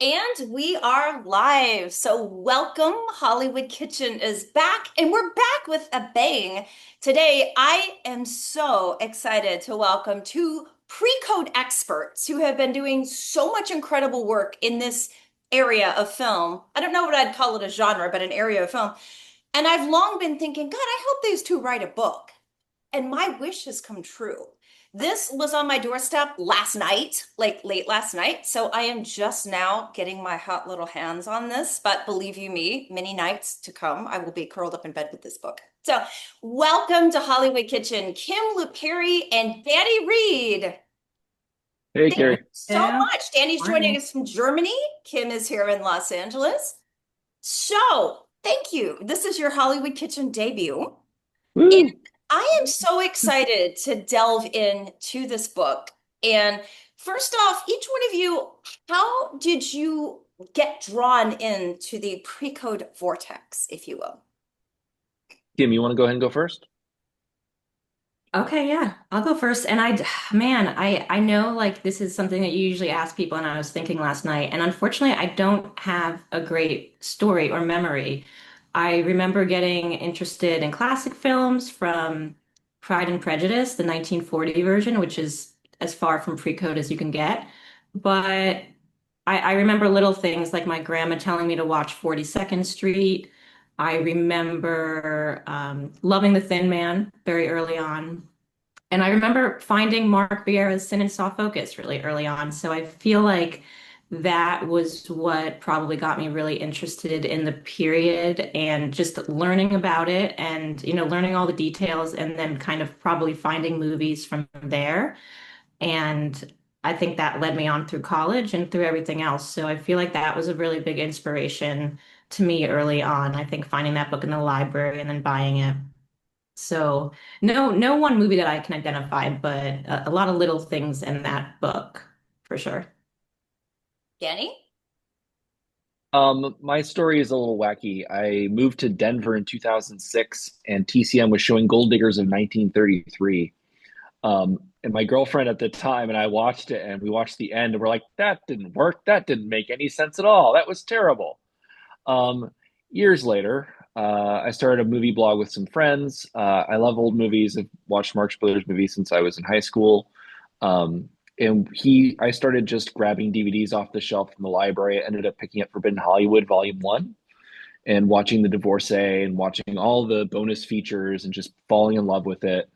And we are live. So, welcome. Hollywood Kitchen is back, and we're back with a bang. Today, I am so excited to welcome two pre-code experts who have been doing so much incredible work in this area of film. I don't know what I'd call it a genre, but an area of film. And I've long been thinking, God, I hope these two write a book. And my wish has come true. This was on my doorstep last night, like late last night. So I am just now getting my hot little hands on this. But believe you me, many nights to come, I will be curled up in bed with this book. So welcome to Hollywood Kitchen, Kim Luperi and Danny Reid. Hey, Thank you Carrie. so Yeah. much. Danny's joining Morning. us from Germany. Kim is here in Los Angeles. So thank you. This is your Hollywood Kitchen debut. And Woo! I am so excited to delve into this book. And first off, each one of you, how did you get drawn into the pre-code vortex, if you will? Kim, you want to go ahead and go first? Okay, yeah, I'll go first. And man, I know like this is something that you usually ask people, and I was thinking last night, and unfortunately, I don't have a great story or memory. I remember getting interested in classic films from Pride and Prejudice, the 1940 version, which is as far from pre-code as you can get. But I remember little things like my grandma telling me to watch 42nd Street. I remember loving The Thin Man very early on. And I remember finding Mark Vieira's Sin and Soft Focus really early on. So I feel like that was what probably got me really interested in the period and just learning about it and, learning all the details and then kind of probably finding movies from there. And I think that led me on through college and through everything else. So I feel like that was a really big inspiration to me early on. I think finding that book in the library and then buying it. So no one movie that I can identify, but a lot of little things in that book for sure. Danny? My story is a little wacky. I moved to Denver in 2006, and TCM was showing Gold Diggers of 1933. And my girlfriend at the time and I watched it, and we watched the end, and we're like, that didn't work. That didn't make any sense at all. That was terrible. Um, Years later, I started a movie blog with some friends. I love old movies. I've watched Marx Brothers movies since I was in high school. Um, I started just grabbing DVDs off the shelf from the library. I ended up picking up Forbidden Hollywood Volume 1 and watching The Divorcee and watching all the bonus features and just falling in love with it.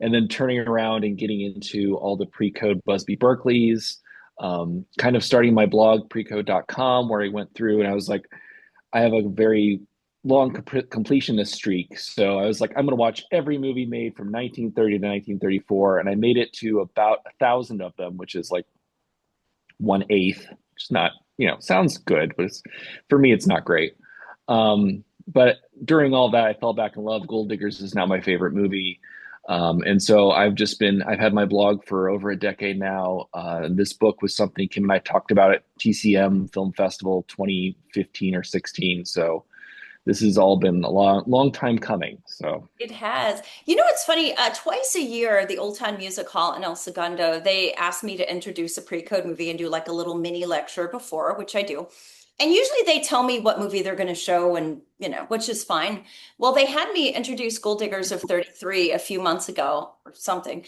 And then turning around and getting into all the pre-code Busby Berkeley's, kind of starting my blog, precode.com, where I went through and I was like, I have a very long completionist streak. So I was like, I'm going to watch every movie made from 1930 to 1934. And I made it to about 1,000 of them, which is like 1/8. Which is not, sounds good, but for me, it's not great. But during all that, I fell back in love. Gold Diggers is now my favorite movie. And so I've had my blog for over a decade now. This book was something Kim and I talked about at TCM Film Festival 2015 or 16. So this has all been a long, long time coming. So It has. You know, it's funny. Twice a year, the Old Town Music Hall in El Segundo, they ask me to introduce a pre-code movie and do like a little mini lecture before, which I do. And usually they tell me what movie they're going to show and, which is fine. Well, they had me introduce Gold Diggers of 33 a few months ago or something.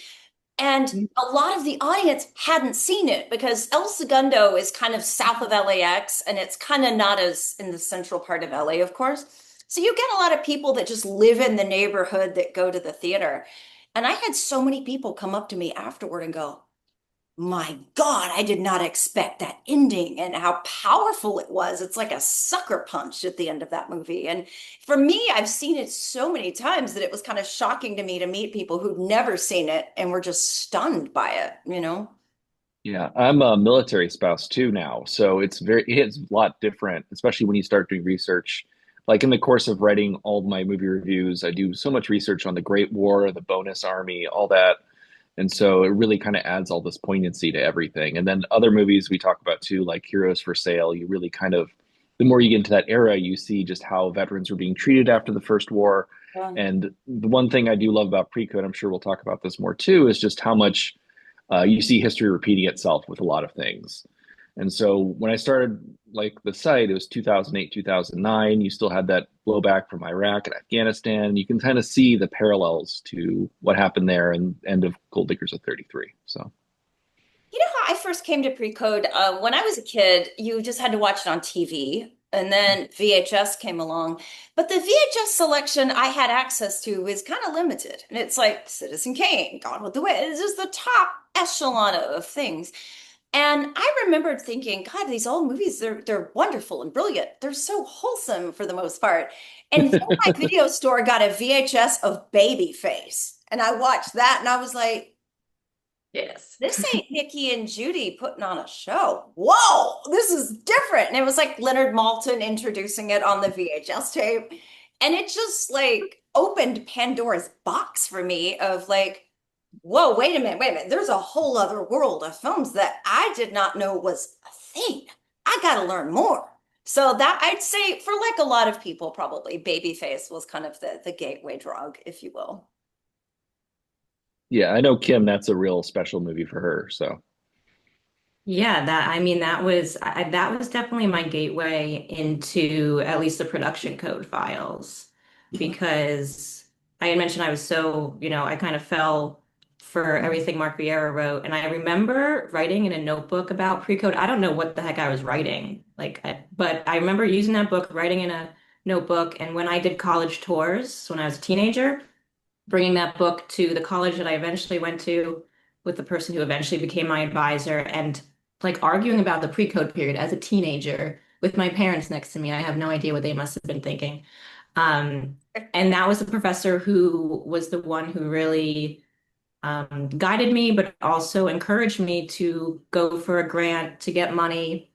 And a lot of the audience hadn't seen it because El Segundo is kind of south of LAX and it's kind of not as in the central part of LA, of course. So you get a lot of people that just live in the neighborhood that go to the theater. And I had so many people come up to me afterward and go, my God, I did not expect that ending and how powerful it was. It's like a sucker punch at the end of that movie. And for me, I've seen it so many times that it was kind of shocking to me to meet people who'd never seen it and were just stunned by it? yeah, I'm a military spouse too now. So it's a lot different, especially when you start doing research. Like in the course of writing all my movie reviews, I do so much research on the Great War, the Bonus Army, all that. And so it really kind of adds all this poignancy to everything. And then other movies we talk about too, like Heroes for Sale, you really kind of, the more you get into that era, you see just how veterans were being treated after the First War. Yeah. And the one thing I do love about pre-code, I'm sure we'll talk about this more too, is just how much you see history repeating itself with a lot of things. And so when I started like the site, it was 2008, 2009. You still had that blowback from Iraq and Afghanistan. You can kind of see the parallels to what happened there and end of Gold Diggers of 33. So You know how I first came to pre-code? When I was a kid, you just had to watch it on TV, and then VHS came along. But the VHS selection I had access to was kind of limited. And it's like Citizen Kane, Gone with the Wind. It's just the top echelon of things. And I remembered thinking, God, these old movies, they're wonderful and brilliant. They're so wholesome for the most part. And then my video store got a VHS of Babyface. And I watched that and I was like, Yes. this ain't Nikki and Judy putting on a show. Whoa, this is different. And it was like Leonard Maltin introducing it on the VHS tape. And it just like opened Pandora's box for me of like, whoa, wait a minute, wait a minute. There's a whole other world of films that I did not know was a thing. I got to learn more. So that I'd say for like a lot of people, probably Babyface was kind of the gateway drug, if you will. yeah, I know Kim, that's a real special movie for her. So Yeah, that I mean that was definitely my gateway into at least the production code files because I had mentioned I was so, I kind of fell for everything Mark Vieira wrote, and I remember writing in a notebook about pre-code. I don't know what the heck I was writing, but I remember using that book, writing in a notebook, and when I did college tours when I was a teenager, bringing that book to the college that I eventually went to with the person who eventually became my advisor and like arguing about the pre-code period as a teenager with my parents next to me. I have no idea what they must have been thinking. Um, and that was the professor who was the one who really guided me, but also encouraged me to go for a grant to get money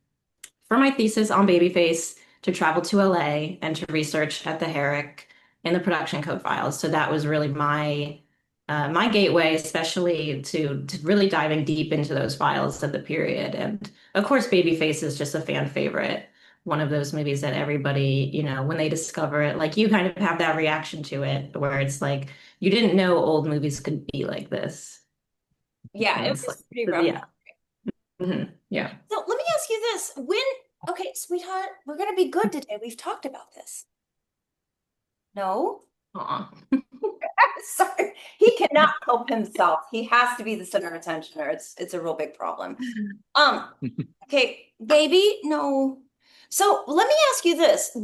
for my thesis on Babyface to travel to LA and to research at the Herrick in the production code files. So that was really my gateway, especially to really diving deep into those files of the period. And of course, Babyface is just a fan favorite. One of those movies that everybody, when they discover it, like you kind of have that reaction to it where it's like you didn't know old movies could be like this. Yeah, And it it's like, was pretty rough. yeah. Yeah. So let me ask you this. Okay, sweetheart, we're gonna be good today. We've talked about this. No? Aw. Sorry. He cannot help himself. He has to be the center of attention or it's a real big problem. Um, okay, baby, no. So let me ask you this.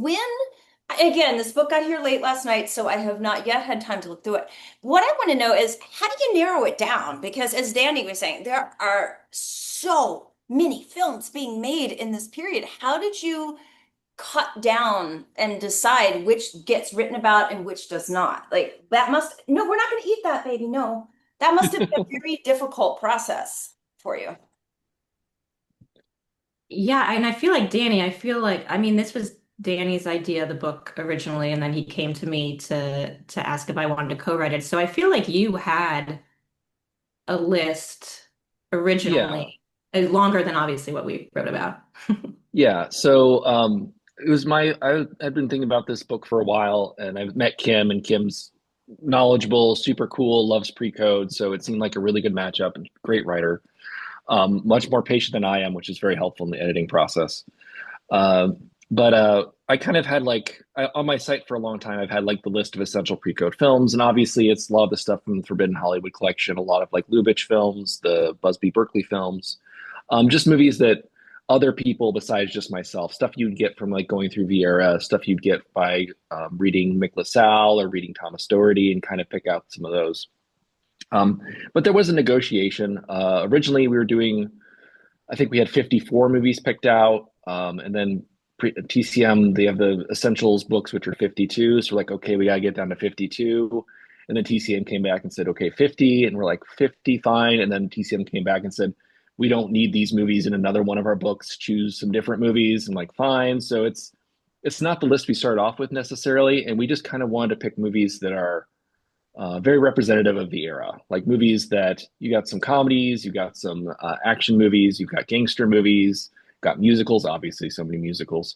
Again, this book got here late last night, so I have not yet had time to look through it. What I want to know is how do you narrow it down? Because as Danny was saying, there are so many films being made in this period. How did you cut down and decide which gets written about and which does not? Like no, we're not going to eat that, baby. No, that must have been a very difficult process for you. Yeah, and I feel like I mean this was Danny's idea, the book originally, and then he came to me to ask if I wanted to co-write it. So I feel like you had a list yeah, originally, longer than obviously what we wrote about. yeah. So it was I had been thinking about this book for a while, and I've met Kim, and Kim's knowledgeable, super cool, loves pre-code, so it seemed like a really good matchup and great writer. Much more patient than I am, which is very helpful in the editing process. But I kind of had on my site for a long time, I've had like the list of essential pre-code films, and obviously it's a lot of the stuff from the Forbidden Hollywood collection, a lot of like Lubitsch films, the Busby Berkeley films, just movies that other people besides just myself, stuff you'd get from like going through Vieira, stuff you'd get by reading Mick LaSalle or reading Thomas Doherty, and kind of pick out some of those. Um, but there was a negotiation. Originally, we were doing, I think we had 54 movies picked out. And then TCM, they have the essentials books, which are 52. So we're like, okay, we got to get down to 52. And then TCM came back and said, okay, 50. And we're like, 50, fine. And then TCM came back and said, we don't need these movies in another one of our books. Choose some different movies. And like, fine. So it's not the list we started off with necessarily. And we just kind of wanted to pick movies that are very representative of the era, like movies that you got some comedies, you got some action movies, you've got gangster movies, got musicals, obviously so many musicals.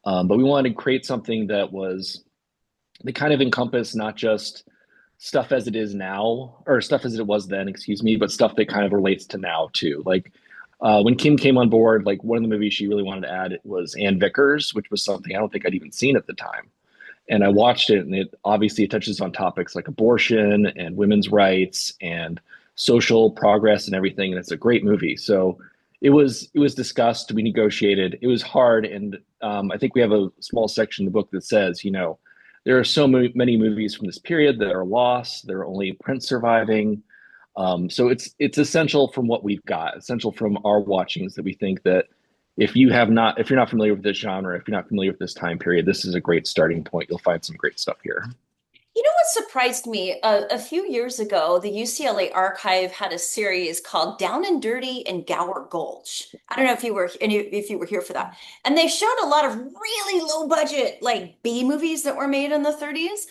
But we wanted to create something that kind of encompass not just stuff as it is now or stuff as it was then, excuse me, but stuff that kind of relates to now too. Like When Kim came on board, like one of the movies she really wanted to add was Ann Vickers, which was something I don't think I'd even seen at the time. And I watched it, and it obviously it touches on topics like abortion and women's rights and social progress and everything. And it's a great movie. So it was discussed. We negotiated. It was hard, and I think we have a small section in the book that says, there are so many movies from this period that are lost. There are only prints surviving. So it's essential from what we've got, essential from our watchings that we think that if you're not familiar with this genre, if you're not familiar with this time period, this is a great starting point. You'll find some great stuff here. You know what surprised me? A few years ago, the UCLA Archive had a series called Down and Dirty in Gower Gulch. I don't know if you were here for that. And they showed a lot of really low budget like B movies that were made in the 30s.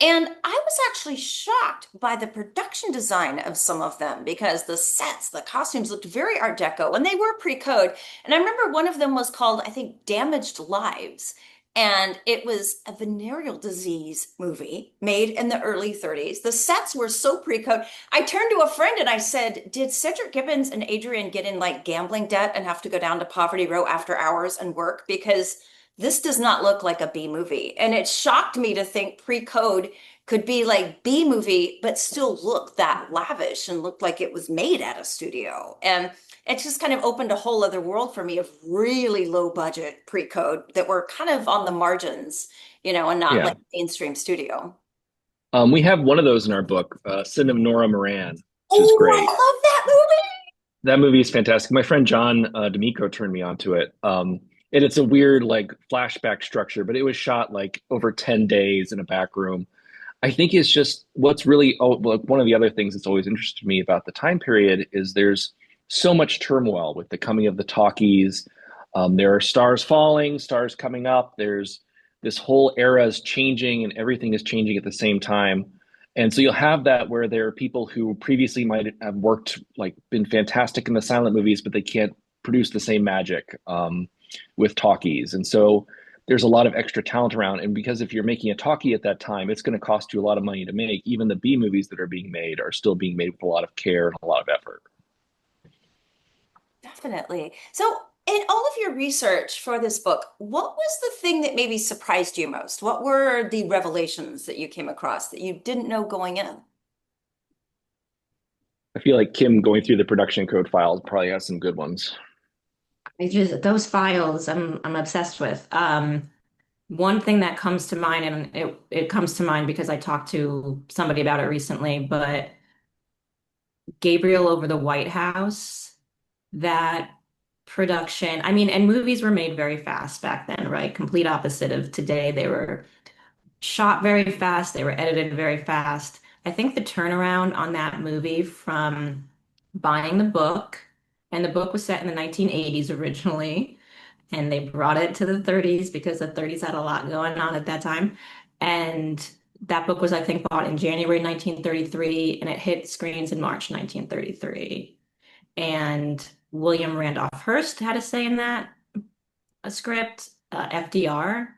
And I was actually shocked by the production design of some of them because the sets, the costumes looked very Art Deco and they were pre-code. And I remember one of them was called, I think, Damaged Lives. And it was a venereal disease movie made in the early 30s. The sets were so pre-code. I turned to a friend and I said, did Cedric Gibbons and Adrian get in like gambling debt and have to go down to Poverty Row after hours and work? Because this does not look like a B movie. And it shocked me to think pre-code could be like B movie, but still look that lavish and look like it was made at a studio. And it just kind of opened a whole other world for me of really low budget pre-code that were kind of on the margins, and not Yeah. like mainstream studio. We have one of those in our book, Sin of Nora Moran, which is Oh, I great. love that movie. That movie is fantastic. My friend John D'Amico turned me onto it. And it's a weird like flashback structure, but it was shot like over 10 days in a back room. I think it's just what's really like one of the other things that's always interested me about the time period is there's so much turmoil with the coming of the talkies. There are stars falling, stars coming up. There's this whole era is changing and everything is changing at the same time. And so you'll have that where there are people who previously might have worked, like been fantastic in the silent movies, but they can't produce the same magic with talkies. And so there's a lot of extra talent around. And because if you're making a talkie at that time, it's going to cost you a lot of money to make. Even the B movies that are being made are still being made with a lot of care and a lot of effort. Definitely. So, in all of your research for this book, what was the thing that maybe surprised you most? What were the revelations that you came across that you didn't know going in? I feel like Kim going through the production code files probably has some good ones. I just those files I'm obsessed with. One thing that comes to mind, and it comes to mind because I talked to somebody about it recently, but Gabriel over the White House, that production, I mean, and movies were made very fast back then, right? Complete opposite of today. They were shot very fast, they were edited very fast. I think the turnaround on that movie from buying the book, and the book was set in the 1980s originally, and they brought it to the 30s because the 30s had a lot going on at that time. And that book was, I think, bought in January 1933, and it hit screens in March 1933. And William Randolph Hearst had a say in that a script. FDR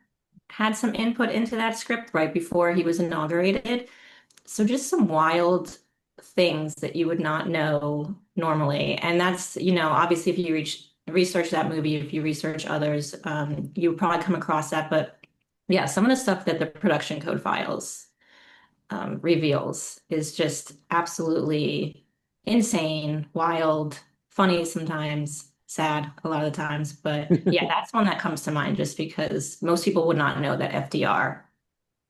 had some input into that script right before he was inaugurated. So just some wild things that you would not know normally. And that's, obviously if you research that movie, if you research others, you probably come across that. But yeah, some of the stuff that the production code files reveals is just absolutely insane, wild, funny sometimes, sad a lot of the times. But yeah, that's one that comes to mind just because most people would not know that FDR,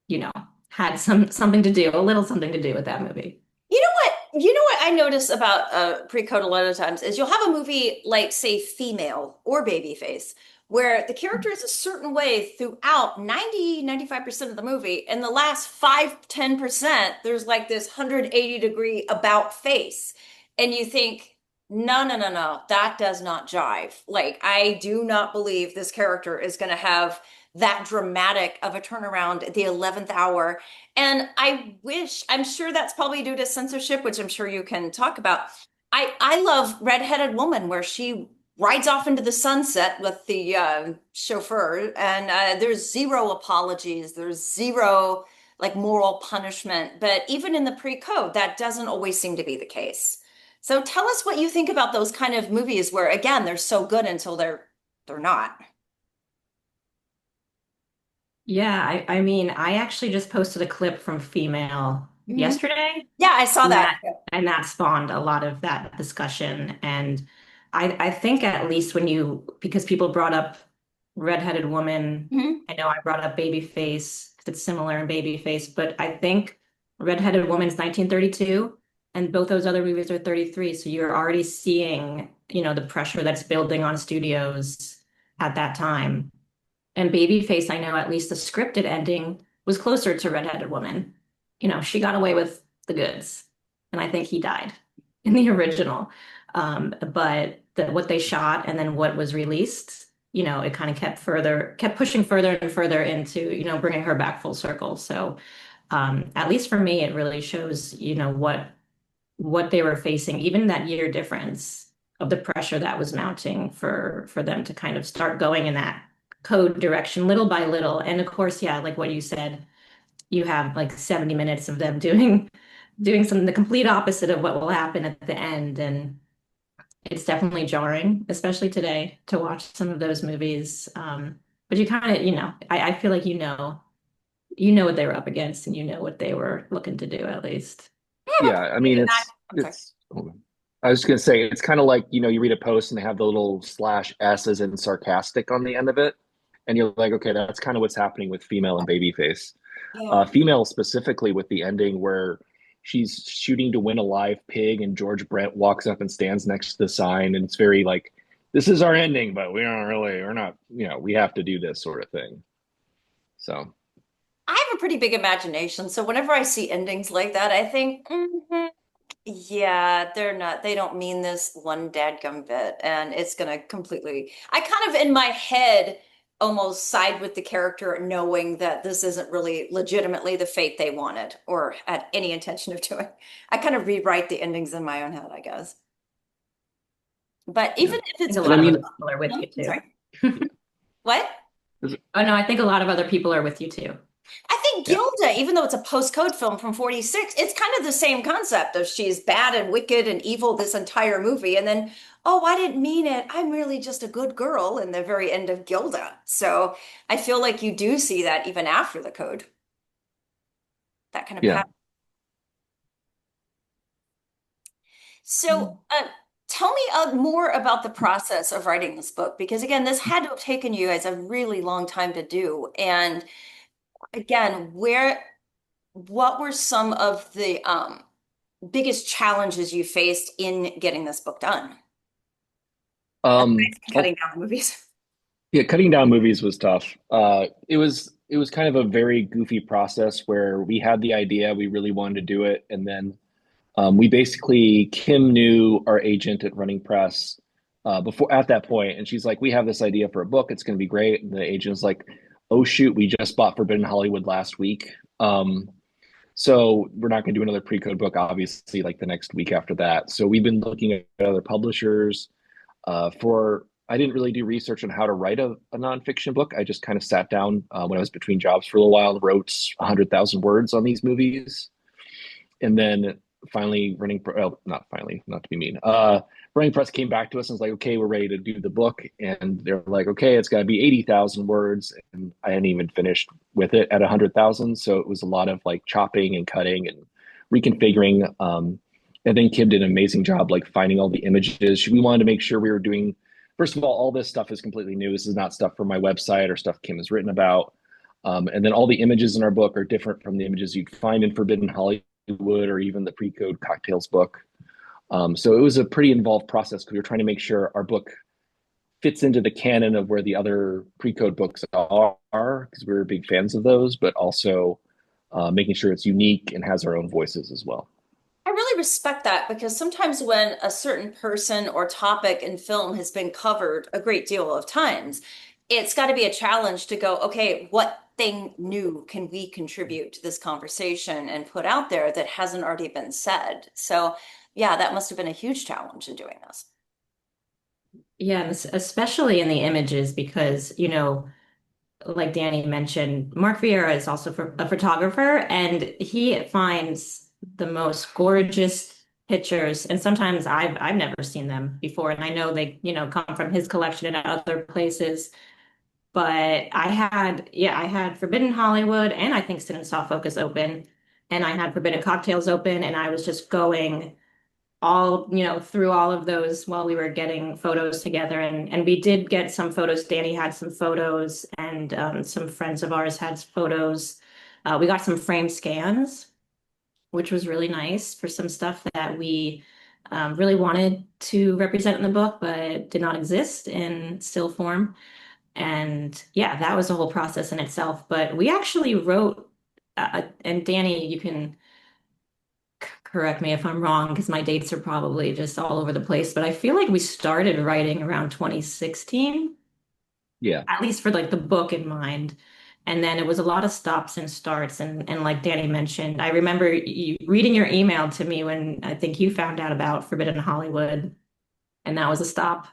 you know, had something to do, a little something to do with that movie. You know what? You know what I notice about pre-code a lot of times is you'll have a movie like, say, Female or Babyface, where the character is a certain way throughout 90-95% of the movie. And the last 5-10%, there's like this 180-degree about face. And you think, no, no, no, no, that does not jive. Like, I do not believe this character is going to have that dramatic of a turnaround at the 11th hour. And I'm sure that's probably due to censorship, which I'm sure you can talk about. I love Redheaded Woman, where she rides off into the sunset with the chauffeur, and there's zero apologies, there's zero like moral punishment. But even in the pre-code, that doesn't always seem to be the case. So tell us what you think about those kind of movies where, again, they're so good until they're not. Yeah, I mean, I actually just posted a clip from Female Mhm. yesterday, Yeah, I saw and that. that spawned a lot of that discussion. And I think at least when you because people brought up redheaded woman, Mhm. I know I brought up Babyface because it's similar in Babyface, but I think redheaded woman's 1932, and both those other movies are 33. So you're already seeing, the pressure that's building on studios at that time. And Babyface, I know at least the scripted ending was closer to Redheaded Woman. She got away with the goods, and I think he died in the original. But what they shot and then what was released, it kind of kept pushing further and further into, bringing her back full circle. So, at least for me, it really shows, what they were facing, even that year difference of the pressure that was mounting for them to kind of start going in that code direction little by little. And of course, yeah, like what you said, you have like 70 minutes of them doing something the complete opposite of what will happen at the end. And it's definitely jarring, especially today, to watch some of those movies. But you kind of, I feel like you know what they were up against and you know what they were looking to do at least. I have Yeah, a I big mean, imagine. I'm sorry. it's. I was just gonna say it's kind of like you read a post and they have the little slash S as in sarcastic on the end of it, and you're like, okay, that's kind of what's happening with female and babyface. Yeah. Female specifically with the ending where she's shooting to win a live pig, and George Brent walks up and stands next to the sign, and it's very like, this is our ending, but we're not, we have to do this sort of thing. So I have a pretty big imagination, so whenever I see endings like that, I think, yeah, they don't mean this one dadgum bit, and it's gonna completely. I kind of in my head almost side with the character, knowing that this isn't really legitimately the fate they wanted or had any intention of doing. I kind of rewrite the endings in my own head, I guess. But yeah, even if I it's think a and I lot of played, other mean, people are with you I'm too. sorry, what? Oh no, I think a lot of other people are with you too. I think yeah, Gilda, even though it's a post-code film from 46, it's kind of the same concept of she's bad and wicked and evil this entire movie. And then, oh, I didn't mean it. I'm really just a good girl in the very end of Gilda. So I feel like you do see that even after the code, that kind of yeah. pattern. So tell me more about the process of writing this book, because again, this had to have taken you guys a really long time to do. And again, what were some of the biggest challenges you faced in getting this book done? Besides Oh, cutting down the movies. yeah, cutting down movies was tough. It was kind of a very goofy process where we had the idea, we really wanted to do it, and then we basically Kim knew our agent at Running Press before at that point, and she's like, "We have this idea for a book. It's going to be great." And the agent's like, "Oh shoot, we just bought Forbidden Hollywood last week, so we're not going to do another pre-code book, obviously, like the next week after that." So we've been looking at other publishers for. I didn't really do research on how to write a nonfiction book. I just kind of sat down when I was between jobs for a little while and wrote 100,000 words on these movies, and then finally not finally, not to be mean, running press came back to us and was like, okay, we're ready to do the book, and they're like, okay, it's got to be 80,000 words, and I hadn't even finished with it at 100,000, so it was a lot of like chopping and cutting and reconfiguring. And then Kim did an amazing job like finding all the images. We wanted to make sure we were doing, first of all this stuff is completely new. This is not stuff from my website or stuff Kim has written about. And then all the images in our book are different from the images you'd find in Forbidden Hollywood or even the pre-code cocktails book. So it was a pretty involved process because we were trying to make sure our book fits into the canon of where the other pre-code books are, because we were big fans of those, but also making sure it's unique and has our own voices as well. I really respect that because sometimes when a certain person or topic in film has been covered a great deal of times, it's got to be a challenge to go, okay, what thing new can we contribute to this conversation and put out there that hasn't already been said? So, yeah, that must have been a huge challenge in doing this. Yeah, and especially in the images because, like Danny mentioned, Mark Vieira is also a photographer and he finds the most gorgeous pictures, and sometimes I've never seen them before, and I know they, come from his collection and other places. But I had Forbidden Hollywood and I think Sin and Soft Focus open, and I had Forbidden Cocktails open, and I was just going through all of those while we were getting photos together. And we did get some photos. Danny had some photos, and some friends of ours had photos. We got some frame scans, which was really nice for some stuff that we really wanted to represent in the book, but did not exist in still form. And yeah, that was a whole process in itself. But we actually wrote, and Danny, you can correct me if I'm wrong, because my dates are probably just all over the place, but I feel like we started writing around 2016, Yeah. at least for like the book in mind. And then it was a lot of stops and starts. And like Danny mentioned, I remember you reading your email to me when I think you found out about Forbidden Hollywood, and that was a stop,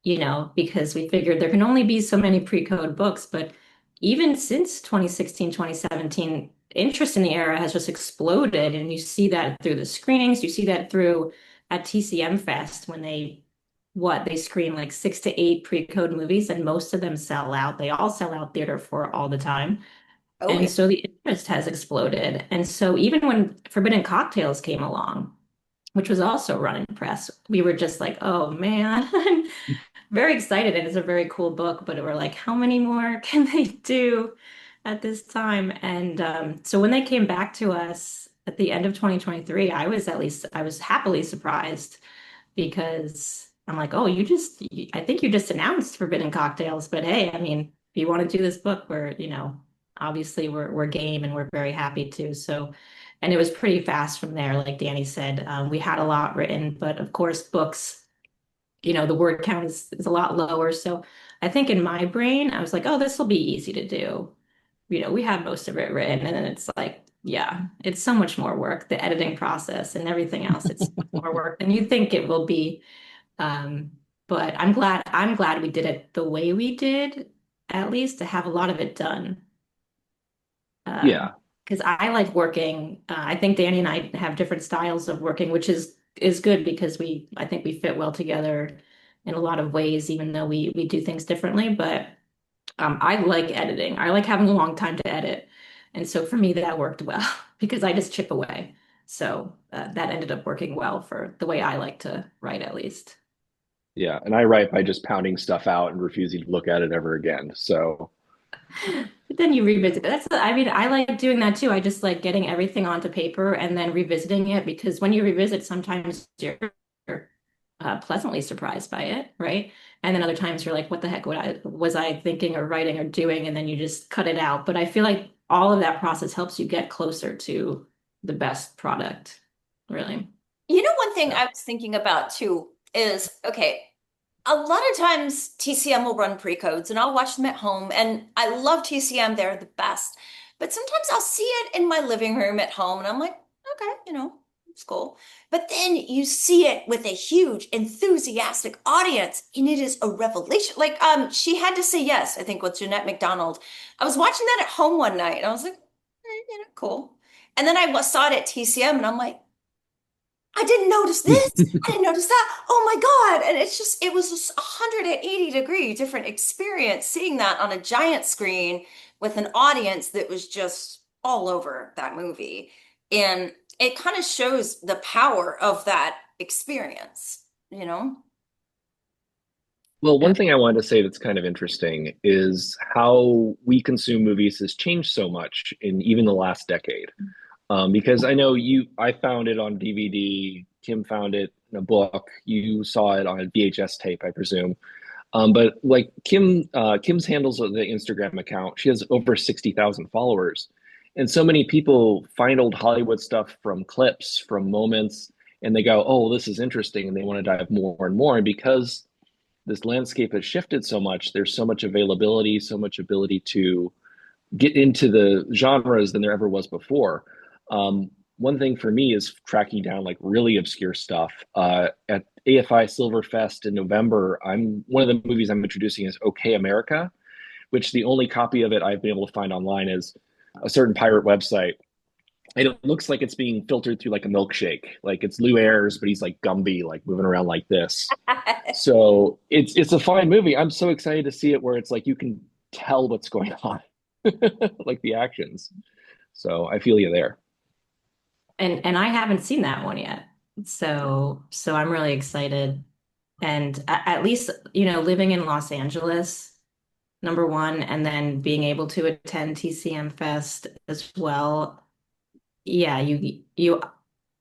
because we figured there can only be so many pre-code books. But even since 2016, 2017, interest in the era has just exploded. And you see that through the screenings, you see that through at TCM Fest when they screen like 6 to 8 pre-code movies, and most of them sell out. They all sell out theater for all the time. Oh And yeah. so the interest has exploded. And so even when Forbidden Cocktails came along, which was also running press, we were just like, oh man, very excited. And it's a very cool book, but we're like, how many more can they do at this time? And so when they came back to us at the end of 2023, I was happily surprised, because I'm like, oh, I think you just announced Forbidden Cocktails, but hey, I mean, if you want to do this book, obviously we're game, and we're very happy to. So, and it was pretty fast from there. Like Danny said, we had a lot written, but of course, books, the word count is a lot lower. So I think in my brain, I was like, oh, this will be easy to do. We have most of it written. And then it's like, yeah, it's so much more work, the editing process and everything else. It's more work than you think it will be. Um, but I'm glad we did it the way we did, at least to have a lot of it done. Yeah. Because I like working. I think Danny and I have different styles of working, which is good, because I think we fit well together in a lot of ways, even though we do things differently. But I like editing. I like having a long time to edit, and so for me that worked well because I just chip away. So that ended up working well for the way I like to write, at least. Yeah. And I write by just pounding stuff out and refusing to look at it ever again. So, But then you revisit it. I mean, I like doing that too. I just like getting everything onto paper and then revisiting it, because when you revisit, sometimes you're pleasantly surprised by it, right? And then other times you're like, what the heck was I thinking or writing or doing? And then you just cut it out. But I feel like all of that process helps you get closer to the best product, really. You know, one thing yeah. I was thinking about too is, okay, a lot of times TCM will run pre-codes and I'll watch them at home, and I love TCM, they're the best. But sometimes I'll see it in my living room at home and I'm like, okay, it's cool. But then you see it with a huge enthusiastic audience and it is a revelation. Like she had to say yes, I think with Jeanette McDonald. I was watching that at home one night and I was like, cool. And then I saw it at TCM and I'm like, I didn't notice this. I didn't notice that. Oh my God. And it was just 180-degree different experience seeing that on a giant screen with an audience that was just all over that movie. And it kind of shows the power of that experience, you know? Well, one thing I wanted to say that's kind of interesting is how we consume movies has changed so much in even the last decade. Because I know I found it on DVD, Kim found it in a book, you saw it on a VHS tape, I presume. But like Kim's handles the Instagram account, she has over 60,000 followers. And so many people find old Hollywood stuff from clips, from moments, and they go, oh, this is interesting. And they want to dive more and more. And because this landscape has shifted so much, there's so much availability, so much ability to get into the genres than there ever was before. One thing for me is tracking down like really obscure stuff. At AFI Silverfest in November, I'm one of the movies I'm introducing is OK America, which the only copy of it I've been able to find online is a certain pirate website. and it looks like it's being filtered through like a milkshake. Like it's Lou Ayres, but he's like Gumby, like moving around like this. So it's a fine movie. I'm so excited to see it where it's like you can tell what's going on, like the actions. So I feel you there. And I haven't seen that one yet. So I'm really excited. And at least, living in Los Angeles, number one, and then being able to attend TCM Fest as well. Yeah, you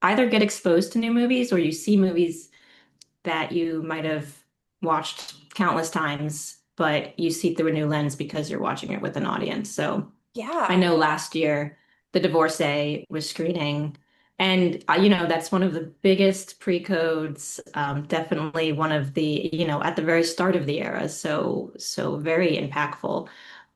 either get exposed to new movies or you see movies that you might have watched countless times, but you see through a new lens because you're watching it with an audience. So I Yeah. know last year The Divorcee was screening, and that's one of the biggest pre-codes, definitely one of the, at the very start of the era. So very impactful.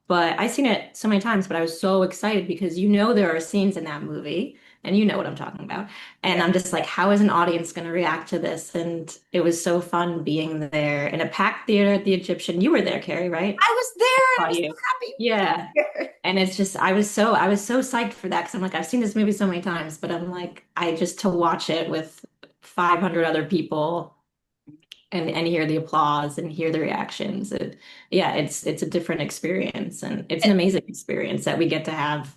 But I've seen it so many times, but I was so excited because there are scenes in that movie, and you know what I'm talking about. And Yeah. I'm just like, how is an audience going to react to this? And it was so fun being there in a packed theater at the Egyptian. You were there, Carrie, right? I was there and I Saw was you. so happy to be Yeah. here. And it's just, I was so psyched for that because I'm like, I've seen this movie so many times, but I'm like, I just to watch it with 500 other people and hear the applause and hear the reactions. Yeah, it's a different experience, and it's an amazing experience that we get to have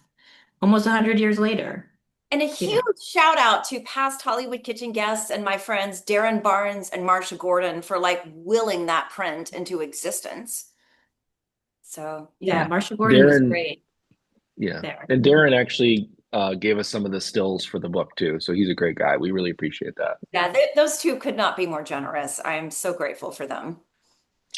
almost 100 years later, And a you know. huge shout out to past Hollywood Kitchen guests and my friends Darren Barnes and Marsha Gordon for like willing that print into existence. So yeah. Yeah, Marsha Gordon was Darren, great yeah, there. and Darren actually gave us some of the stills for the book too. So he's a great guy. We really appreciate that. Yeah, those two could not be more generous. I'm so grateful for them.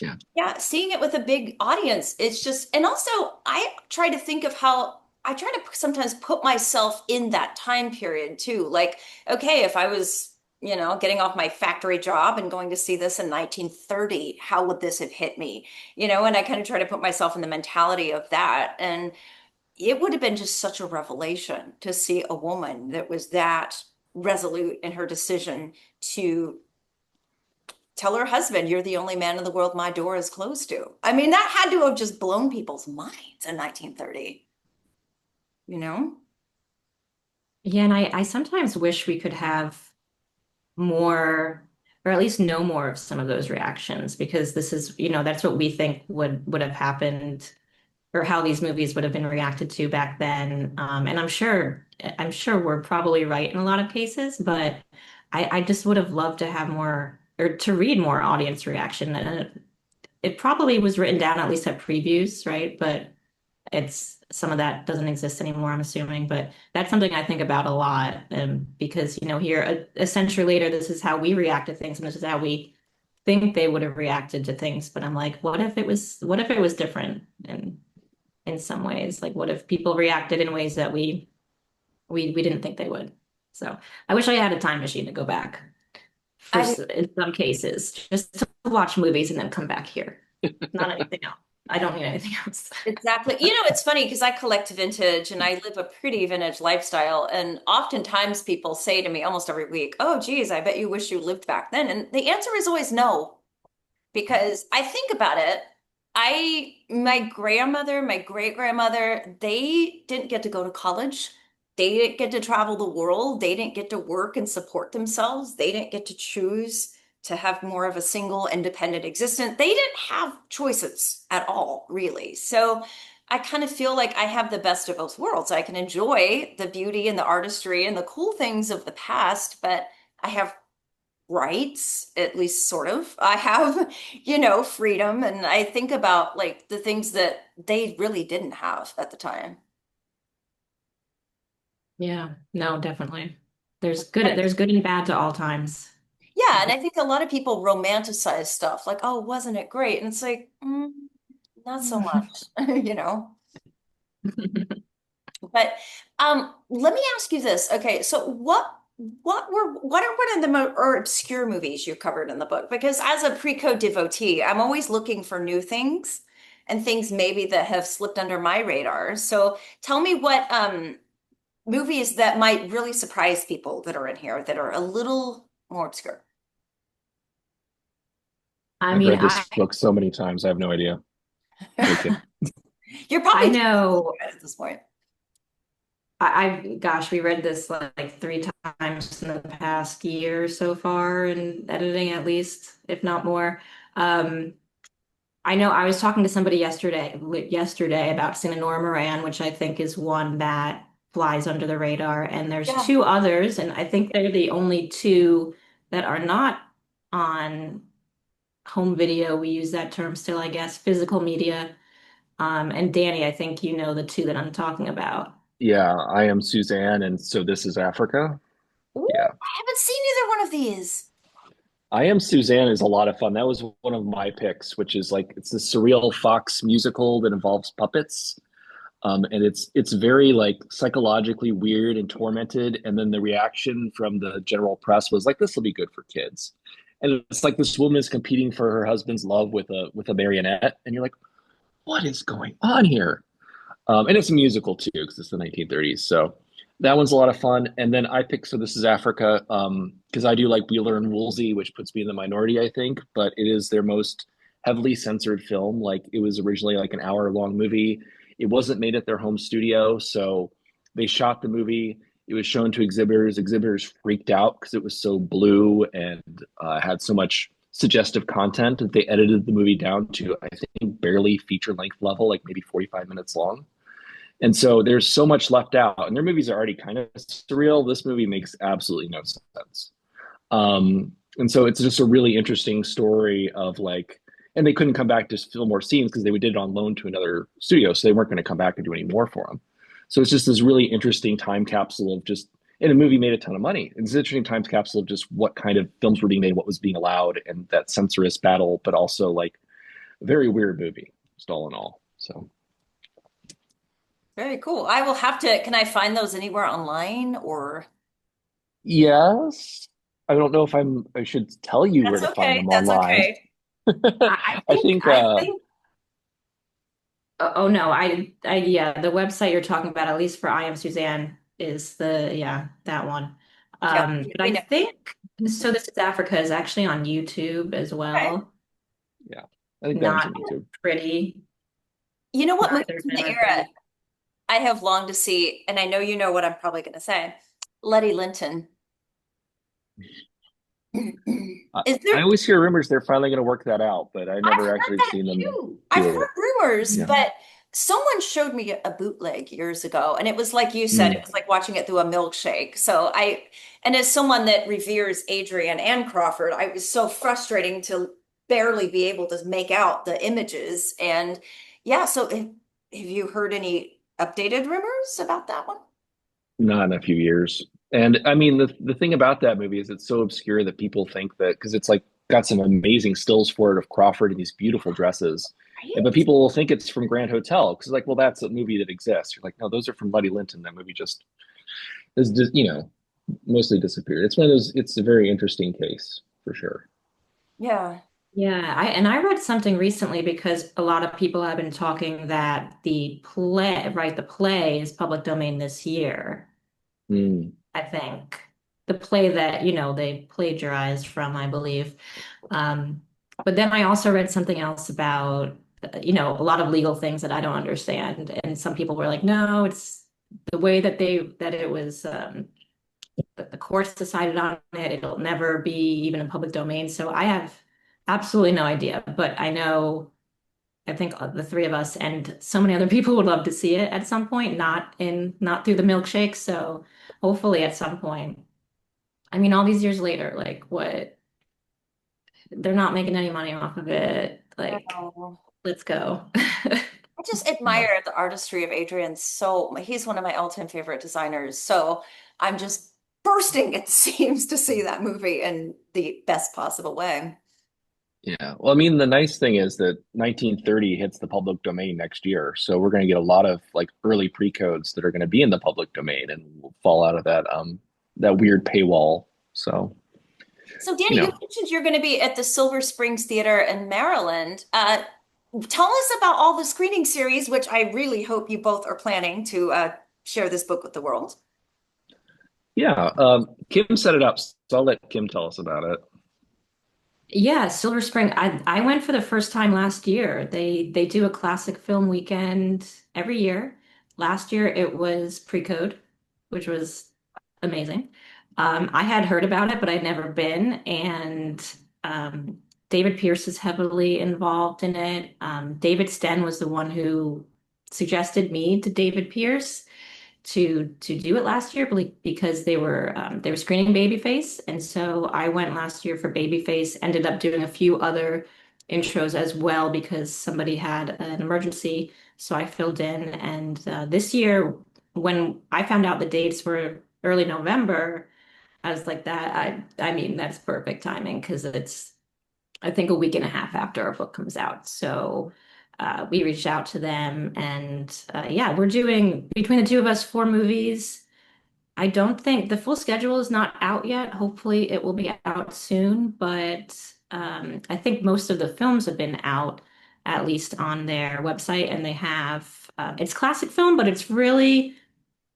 Yeah. Yeah, seeing it with a big audience, it's just, and also I try to think of how I try to sometimes put myself in that time period too. Like, okay, if I was, getting off my factory job and going to see this in 1930, how would this have hit me? And I kind of try to put myself in the mentality of that. And it would have been just such a revelation to see a woman that was that resolute in her decision to tell her husband, "You're the only man in the world my door is closed to." I mean, that had to have just blown people's minds in 1930, you know? Yeah, and I sometimes wish we could have more, or at least know more of some of those reactions, because this is, that's what we think would have happened, or how these movies would have been reacted to back then. And I'm sure we're probably right in a lot of cases, but I just would have loved to have more, or to read more audience reaction. And it probably was written down, at least at previews, right? But it's some of that doesn't exist anymore, I'm assuming. But that's something I think about a lot, because here a century later, this is how we react to things, and this is how we think they would have reacted to things. But I'm like, what if it was different? And in some ways, like what if people reacted in ways that we didn't think they would? So I wish I had a time machine to go back for I in some cases, just to watch movies and then come back here. Not anything else. I don't need anything else. exactly. It's funny because I collect vintage and I live a pretty vintage lifestyle. And oftentimes people say to me almost every week, "Oh, geez, I bet you wish you lived back then." And the answer is always no. Because I think about it, my grandmother, my great grandmother, they didn't get to go to college. They didn't get to travel the world. They didn't get to work and support themselves. They didn't get to choose to have more of a single independent existence. They didn't have choices at all, really. So I kind of feel like I have the best of both worlds. I can enjoy the beauty and the artistry and the cool things of the past, but I have rights, at least sort of. I have, freedom. And I think about like the things that they really didn't have at the time. Yeah, no, definitely. There's good and bad to all times. Yeah. And I think a lot of people romanticize stuff like, "Oh, wasn't it great?" And it's like, not so much, you know? But let me ask you this. Okay, so what are one of the more obscure movies you covered in the book? Because as a pre-code devotee, I'm always looking for new things and things maybe that have slipped under my radar. So tell me what movies that might really surprise people that are in here that are a little more obscure. I I've mean, read I this book so many times. I have no idea. No kidding. You're I probably know at this point. Gosh, we read this like three times in the past year so far in editing, at least, if not more. Um, I know I was talking to somebody yesterday about Sinanor Moran, which I think is one that flies under the radar. And there's Yeah. two others, and I think they're the only two that are not on home video. We use that term still, I guess, physical media. And Danny, I think you know the two that I'm talking about. Yeah, I am Suzanne, and so this is Africa. Ooh, Yeah. I haven't seen either one of these. I Am Suzanne is a lot of fun. That was one of my picks, which is like it's a surreal Fox musical that involves puppets. And it's very like psychologically weird and tormented. And then the reaction from the general press was like, this will be good for kids. And it's like this woman is competing for her husband's love with a marionette, and you're like, what is going on here? And it's a musical too because it's the 1930s. So that one's a lot of fun. And then I picked So This Is Africa because I do like Wheeler and Woolsey, which puts me in the minority, I think. But it is their most heavily censored film. Like it was originally like an hour long movie. It wasn't made at their home studio, so they shot the movie. It was shown to exhibitors. Exhibitors freaked out because it was so blue and had so much suggestive content that they edited the movie down to, I think, barely feature length level, like maybe 45 minutes long. And so there's so much left out, and their movies are already kind of surreal. This movie makes absolutely no sense. And so it's just a really interesting story of like, and they couldn't come back to film more scenes because they did it on loan to another studio, so they weren't going to come back and do any more for them. So it's just this really interesting time capsule of just, and the movie made a ton of money. It's an interesting time capsule of just what kind of films were being made, what was being allowed, and that censorious battle, but also like a very weird movie, just all in all. So. Very cool. I will have to, can I find those anywhere online or? Yes. I don't know if I should tell you where That's to find okay. them That's online. okay. I think I think oh no, yeah, the website you're talking about, at least for I Am Suzanne, is yeah, that one. Yep. But I We know. think So This Is Africa is actually on YouTube as Okay. well. yeah. I think that one's Not on YouTube. pretty. You know what movie Neither of from them the are era pretty. I have longed to see, and I know you know what I'm probably going to say. Letty Linton. Is I there? always hear rumors they're finally going to work that out, but I I've never heard actually that seen them too. I've do heard it. rumors, Yeah. but someone showed me a bootleg years ago, and it was like you said, it Mm. was like watching it through a milkshake. And as someone that reveres Adrian and Crawford, I was so frustrating to barely be able to make out the images. And yeah, so have you heard any updated rumors about that one? Not in a few years. And I mean, the thing about that movie is it's so obscure that people think that because it's like got some amazing stills for it of Crawford in these beautiful dresses. And, but Right? people will think it's from Grand Hotel because like, well, that's a movie that exists. You're like, no, those are from Buddy Linton. That movie just is just, mostly disappeared. It's one of those, it's a very interesting case for sure. Yeah, I read something recently because a lot of people have been talking that the play is public domain this year. Mm. I think. The play that, they plagiarized from, I believe. Um, but then I also read something else about, a lot of legal things that I don't understand. And some people were like, no, it's the way that it was, that the courts decided on it. It'll never be even in public domain. So I have absolutely no idea. But I think the three of us and so many other people would love to see it at some point, not through the milkshake. So hopefully at some point. I mean, all these years later, like what? They're not making any money off of it. Like, No. let's go. I just Yeah. admire the artistry of Adrian so he's one of my all-time favorite designers. So I'm just bursting at the seams to see that movie in the best possible way. Yeah. Well, I mean, the nice thing is that 1930 hits the public domain next year. So we're going to get a lot of like early pre-codes that are going to be in the public domain and will fall out of that weird paywall. So, So you Danny, you know, mentioned you're going to be at the Silver Springs Theater in Maryland. Tell us about all the screening series, which I really hope you both are planning to share this book with the world. yeah, Kim set it up, so I'll let Kim tell us about it. Yeah, Silver Spring. I went for the first time last year. They do a classic film weekend every year. Last year it was pre-code. which was amazing. I had heard about it, but I'd never been. And David Pierce is heavily involved in it. David Sten was the one who suggested me to David Pierce to do it last year because they were screening Babyface, and so I went last year for Babyface. Ended up doing a few other intros as well because somebody had an emergency, so I filled in. And this year, when I found out the dates were early November, I was like that. I mean that's perfect timing because it's I think a week and a half after our book comes out. So we reached out to them, and yeah, we're doing between the two of us 4 movies. I don't think the full schedule is not out yet. Hopefully, it will be out soon, but I think most of the films have been out at least on their website, and they have it's classic film, but it's really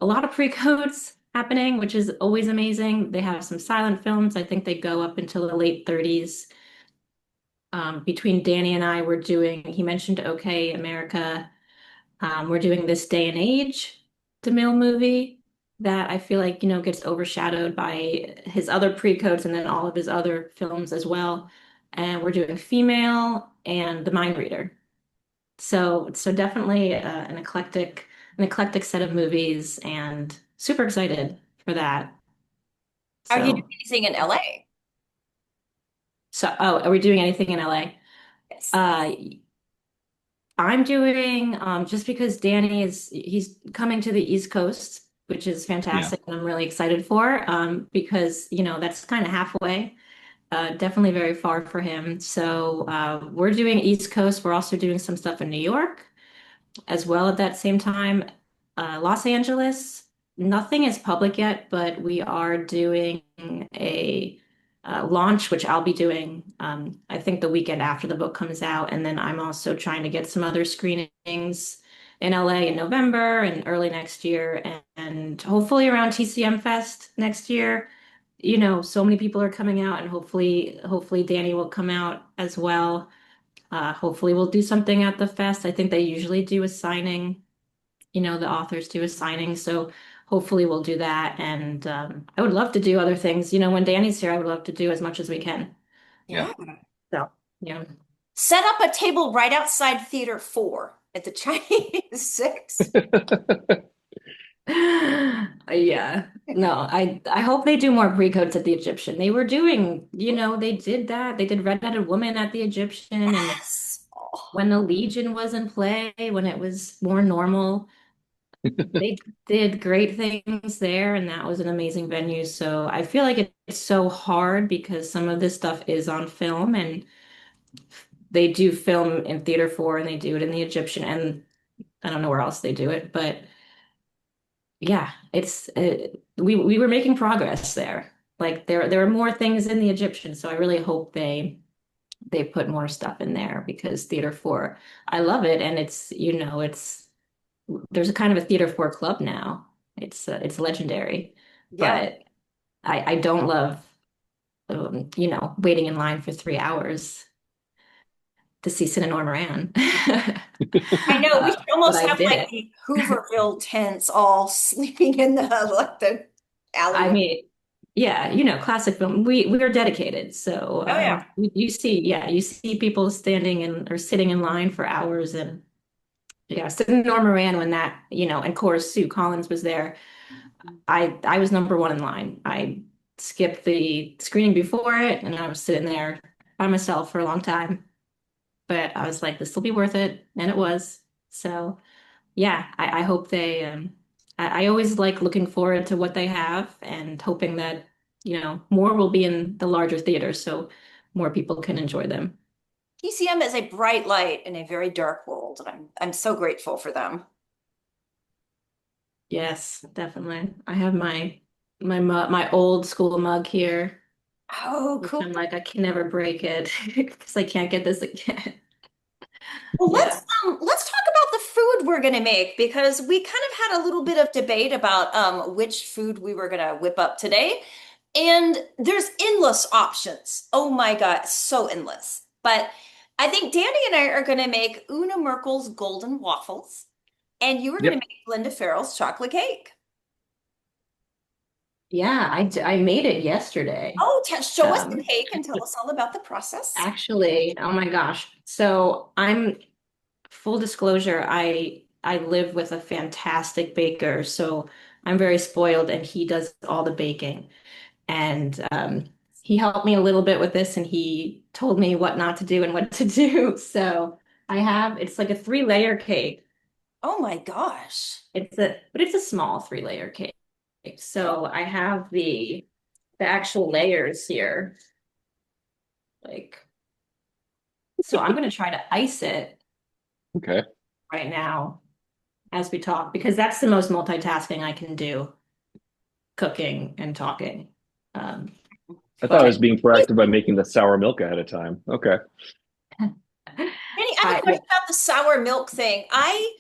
a lot of pre-codes happening, which is always amazing. They have some silent films. I think they go up until the late 30s. Between Danny and I, we're doing, he mentioned Okay America. We're doing This Day and Age, DeMille movie that I feel like, gets overshadowed by his other pre-codes and then all of his other films as well. And we're doing Female and The Mind Reader. So definitely an eclectic set of movies and super excited for that. Are you doing So, anything in LA? oh, are we doing anything in LA? Yes. Uh, I'm doing just because he's coming to the East Coast, which is Yeah. fantastic, and I'm really excited for because that's kind of halfway. Definitely very far for him. So we're doing East Coast. We're also doing some stuff in New York as well at that same time. Los Angeles, nothing is public yet, but we are doing a launch, which I'll be doing, I think, the weekend after the book comes out. And then I'm also trying to get some other screenings in LA in November and early next year, and hopefully around TCM Fest next year. So many people are coming out, and hopefully Danny will come out as well. Hopefully we'll do something at the fest. I think they usually do a signing, the authors do a signing. So hopefully we'll do that. And I would love to do other things. When Danny's here, I would love to do as much as we can. Yeah. Yeah. So, yeah. Set up a table right outside Theater 4 at the Chinese 6. Yeah. No, I hope they do more pre-codes at the Egyptian. They were doing, they did that. They did Red-Headed Woman at the Egyptian, and Yes. Oh, when the Legion was in play, when it was more normal, they did great things there, and that was an amazing venue. So I feel like it's so hard because some of this stuff is on film, and they do film in Theater 4 and they do it in the Egyptian, and I don't know where else they do it, but yeah, we were making progress there. Like there are more things in the Egyptian, so I really hope they put more stuff in there because Theater 4, I love it, and it's there's a kind of a Theater 4 club now. It's legendary, yeah. but I don't love waiting in line for 3 hours to see Cinnamon Moran. I know we should But almost I have did like it. the Hooverville tents all sleeping in the like the I alleyway. mean, yeah, classic film. We are dedicated. So Oh yeah. you see people standing in or sitting in line for hours, and yeah, sitting Norma Moran when that, and of course Sue Collins was there. I was number one in line. I skipped the screening before it, and I was sitting there by myself for a long time. But I was like, this will be worth it, and it was. So yeah, I hope they. I always like looking forward to what they have and hoping that more will be in the larger theaters so more people can enjoy them. TCM is a bright light in a very dark world, and I'm so grateful for them. Yes, definitely. I have my old school mug here, Oh, which cool. I'm like, I can never break it because I can't get this again. Well, Yeah. let's talk about the food we're gonna make because we kind of had a little bit of debate about which food we were gonna whip up today. And there's endless options. Oh my God, so endless. But I think Danny and I are gonna make Una Merkel's golden waffles, and you are gonna Yep. make Glenda Farrell's chocolate cake. Yeah, I made it yesterday. Oh, show us the Um, cake and tell us all about the process. actually, oh my gosh. So I'm full disclosure, I live with a fantastic baker, so I'm very spoiled and he does all the baking. And he helped me a little bit with this and he told me what not to do and what to do. So it's like a three-layer cake. Oh my gosh. But it's a small three-layer cake. So I have the actual layers here. Like, so I'm gonna try to ice it Okay. right now as we talk because that's the most multitasking I can do, cooking and talking. Um, I thought I but was being proactive by making the sour milk ahead of time. Okay. Jenny, I have a yeah. question about the sour milk thing. I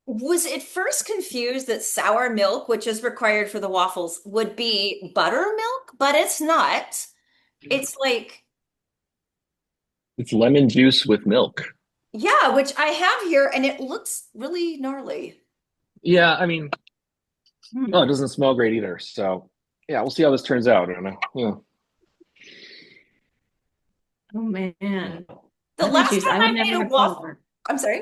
was at first confused that sour milk, which is required for the waffles, would be buttermilk, but it's not. It's like, It's lemon juice with milk. yeah, which I have here, and it looks really gnarly. Yeah, I mean, oh, it Hmm. doesn't smell great either. So, yeah, we'll see how this turns out. I don't know. Yeah. Oh man. The Lemon last juice. time I would I made never a have thought waffle, that. I'm sorry.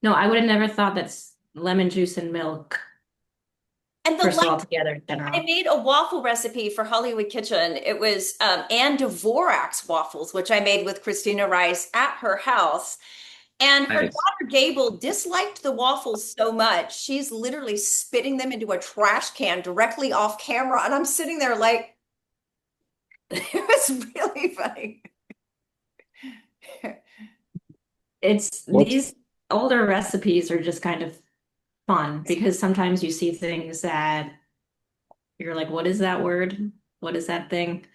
No, I would have never thought that's lemon juice and milk, And the first of last all, together in I general. made a waffle recipe for Hollywood Kitchen. It was Anne Dvorak's waffles, which I made with Christina Rice at her house. And her Nice. daughter Gable disliked the waffles so much, she's literally spitting them into a trash can directly off camera. And I'm sitting there like, it was really funny. It's What's these older recipes are just kind of fun because sometimes you see things that you're like, what is that word? What is that thing?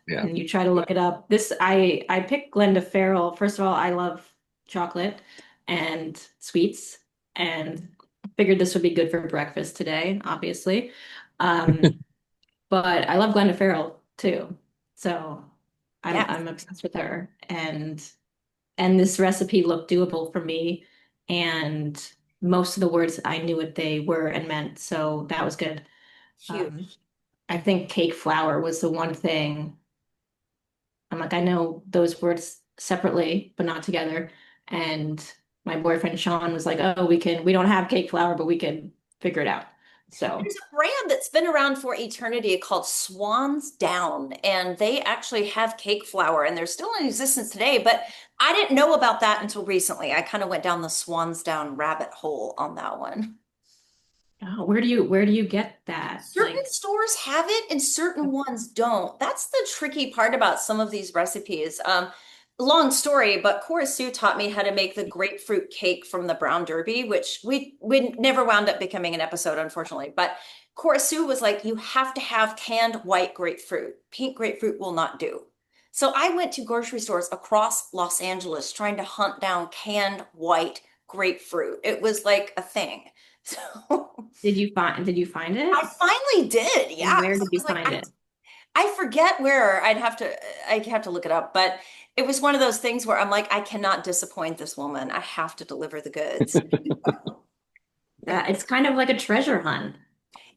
yeah. And you try to look it up. I picked Glenda Farrell. First of all, I love chocolate and sweets, and figured this would be good for breakfast today, obviously. Um, but I love Glenda Farrell too, so Yes, I'm obsessed with her, and this recipe looked doable for me, and most of the words I knew what they were and meant, so that was good. Um, huge. I think cake flour was the one thing. I'm like, I know those words separately, but not together. And my boyfriend Sean was like, oh, we don't have cake flour, but we can figure it out. So, There's a brand that's been around for eternity called Swan's Down, and they actually have cake flour, and they're still in existence today. But I didn't know about that until recently. I kind of went down the Swan's Down rabbit hole on that one. oh, where do you get that? Certain stores have it and certain ones don't. That's the tricky part about some of these recipes. Long story, but Cora Sue taught me how to make the grapefruit cake from the Brown Derby, which we never wound up becoming an episode, unfortunately. But Cora Sue was like, you have to have canned white grapefruit. Pink grapefruit will not do. So I went to grocery stores across Los Angeles trying to hunt down canned white grapefruit. It was like a thing. So Did you find I it? finally did. And Yeah. where 'Cause I did you was like, find it? I forget where I'd have to look it up, but it was one of those things where I'm like, I cannot disappoint this woman. I have to deliver the goods. It's kind of like a treasure hunt.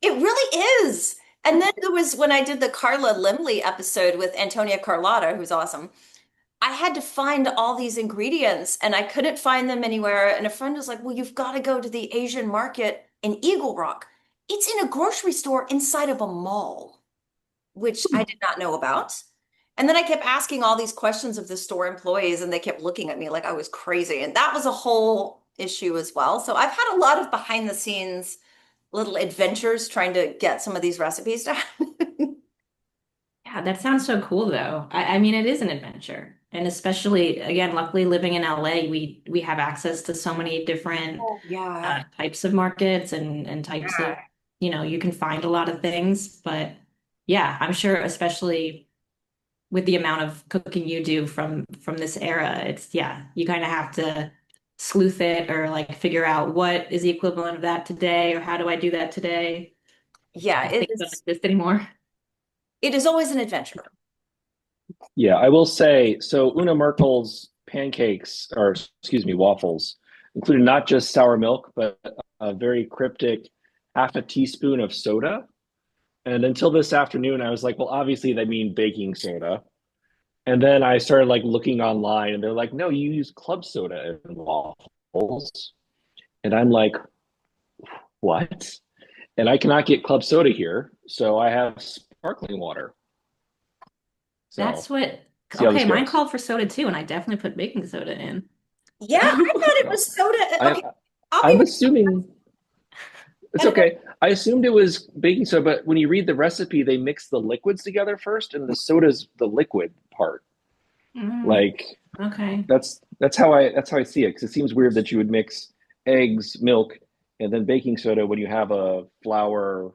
It really is. And then there was when I did the Carla Limley episode with Antonia Carlotta, who's awesome. I had to find all these ingredients and I couldn't find them anywhere. And a friend was like, well, you've got to go to the Asian market in Eagle Rock. It's in a grocery store inside of a mall, which I did not know about. And then I kept asking all these questions of the store employees, and they kept looking at me like I was crazy. And that was a whole issue as well. So I've had a lot of behind the scenes little adventures trying to get some of these recipes down. Yeah, that sounds so cool though. I mean, it is an adventure. And especially again, luckily living in LA, we have access to so many different Oh, yeah. types of markets and types of, you can find a lot of things. But yeah, I'm sure, especially with the amount of cooking you do from this era, it's yeah, you kind of have to sleuth it or like figure out what is the equivalent of that today or how do I do that today? Yeah, Things don't exist anymore. it is always an adventure. Yeah, I will say so. Una Merkel's pancakes, or excuse me, waffles, included not just sour milk, but a very cryptic half a teaspoon of soda. And until this afternoon, I was like, well, obviously they mean baking soda. And then I started like looking online and they're like, no, you use club soda in waffles. And I'm like, what? And I cannot get club soda here. So I have sparkling water. That's So what, see how okay, this mine goes. called for soda too, and I definitely put baking soda in. Yeah, I thought it No, was soda. I, Okay, I'll be I'm assuming it's and okay. I assumed it was baking soda, but when you read the recipe, they mix the liquids together first, and the soda's the liquid part. Mm, Like okay. that's how I see it. Because it seems weird that you would mix eggs, milk, and then baking soda when you have a flour,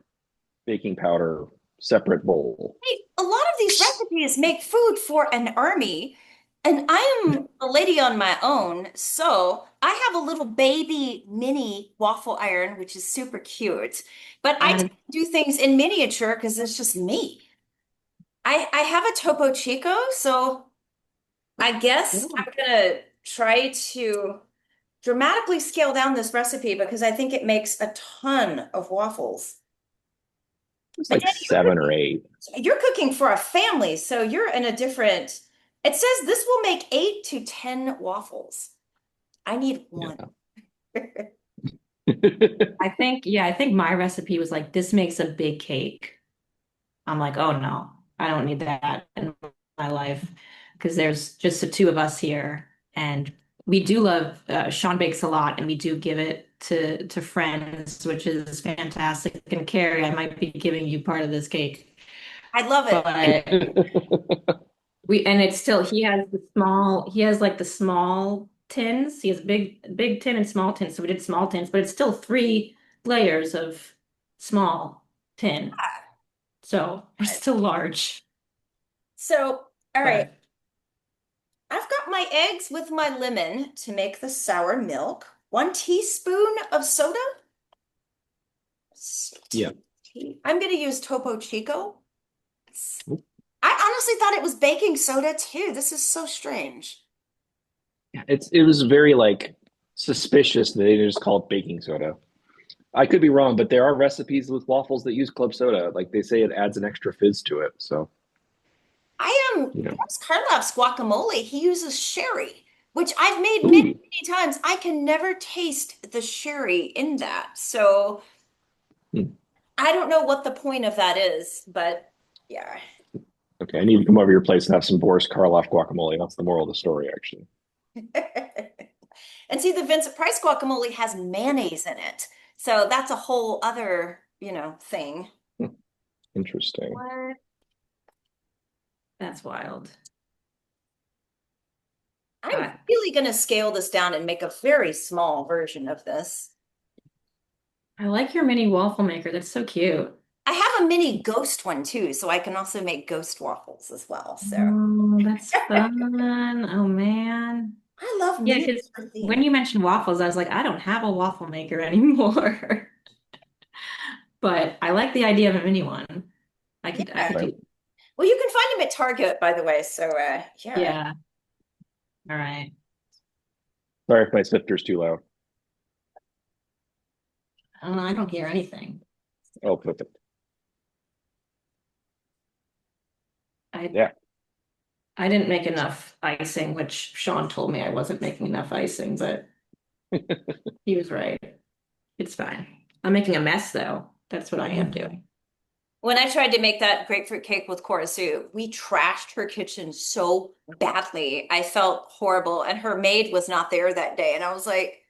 baking powder separate bowl. a lot of these recipes make food for an army, and I am a lady on my own, so I have a little baby mini waffle iron, which is super cute. But I tend And to do things in miniature because it's just me. I have a Topo Chico, so I guess I'm gonna try to dramatically scale down this recipe because I think it makes a ton of waffles. It's But like Danny, 7 or 8. you're cooking for a family, so you're in a different. It says this will make 8 to 10 waffles. I need one. Yeah. I think, yeah, I think my recipe was like, this makes a big cake. I'm like, oh no, I don't need that in my life because there's just the two of us here, and we do love Sean bakes a lot, and we do give it to friends, which is fantastic. And Carrie, I might be giving you part of this cake, I love it. but we and it's still he has like the small tins. He has big tin and small tins. So we did small tins, but it's still 3 layers of small tin. So we're still large. So, all right, But I've got my eggs with my lemon to make the sour milk. 1 teaspoon of soda. Yeah. I'm going to use Topo Chico. I honestly thought it was baking soda too. This is so strange. It was very like suspicious that they just call it baking soda. I could be wrong, but there are recipes with waffles that use club soda. Like they say it adds an extra fizz to it. So, I am, you know. that's Karloff's guacamole. He uses sherry, which I've made many, Ooh. many times. I can never taste the sherry in that. So Hmm. I don't know what the point of that is, but yeah. Okay, I need to come over to your place and have some Boris Karloff guacamole. That's the moral of the story, actually. And see, the Vincent Price guacamole has mayonnaise in it. So that's a whole other, thing. Hmm. Interesting. what? That's wild. I'm Uh, really going to scale this down and make a very small version of this. I like your mini waffle maker. That's so cute. I have a mini ghost one too, so I can also make ghost waffles as well. So Oh, that's fun. Oh man. I love Yeah, because miniature when theme. you mentioned waffles, I was like, I don't have a waffle maker anymore. But I like the idea of a mini one. I Yeah. could Right. do, Well, you can find them at Target, by the way. So yeah. yeah. All right. Sorry if my sifter's too loud. I don't know, I don't hear anything. Oh, perfect. I Yeah. I didn't make enough icing, which Sean told me I wasn't making enough icing, but he was right. It's fine. I'm making a mess though. That's what I am doing. When I tried to make that grapefruit cake with Korosu, we trashed her kitchen so badly. I felt horrible, and her maid was not there that day. And I was like,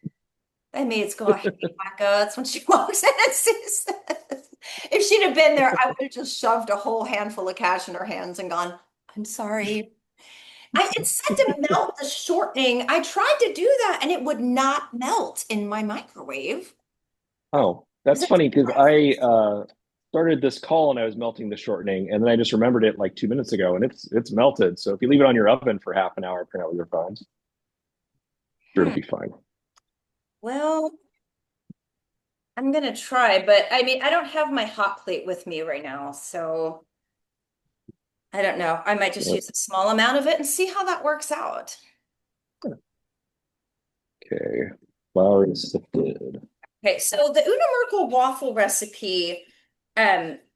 that maid's gonna hate my guts when she walks in and sees this. If she'd have been there, I would have just shoved a whole handful of cash in her hands and gone, I'm sorry. It said to melt the shortening. I tried to do that and it would not melt in my microwave. Oh, Is that's it? funny because I started this call and I was melting the shortening, and then I just remembered it like 2 minutes ago, and it's melted. So if you leave it on your oven for half an hour, apparently you're fine. Sure, it'll Hmm. be fine. Well, I'm gonna try, but I mean, I don't have my hot plate with me right now, so I don't know. I might just Yep. use a small amount of it and see how that works out. Okay, flour is sifted. Okay, so the Una Merkel waffle recipe,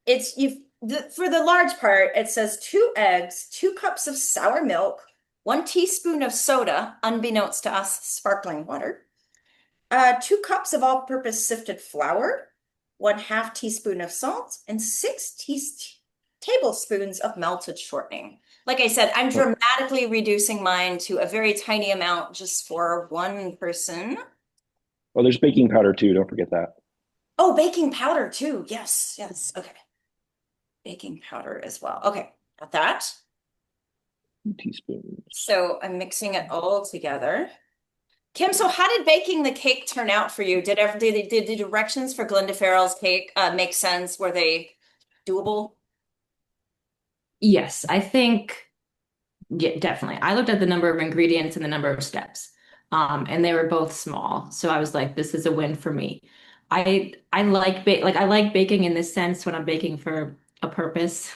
It's for the large part, it says 2 eggs, 2 cups of sour milk, 1 teaspoon of soda, unbeknownst to us, sparkling water, 2 cups of all-purpose sifted flour, 1/2 teaspoon of salt, and 6 tablespoons of melted shortening. Like I said, I'm Oh, dramatically reducing mine to a very tiny amount just for one person. well, there's baking powder too. Don't forget that. Oh, baking powder too. Yes, yes. Okay. Baking powder as well. Okay, got that. 2 teaspoons. So I'm mixing it all together. Kim, so how did baking the cake turn out for you? Did the directions for Glenda Farrell's cake make sense? Were they doable? Yes, I think, yeah, definitely. I looked at the number of ingredients and the number of steps, and they were both small. So I was like, this is a win for me. I like I like baking in this sense when I'm baking for a purpose.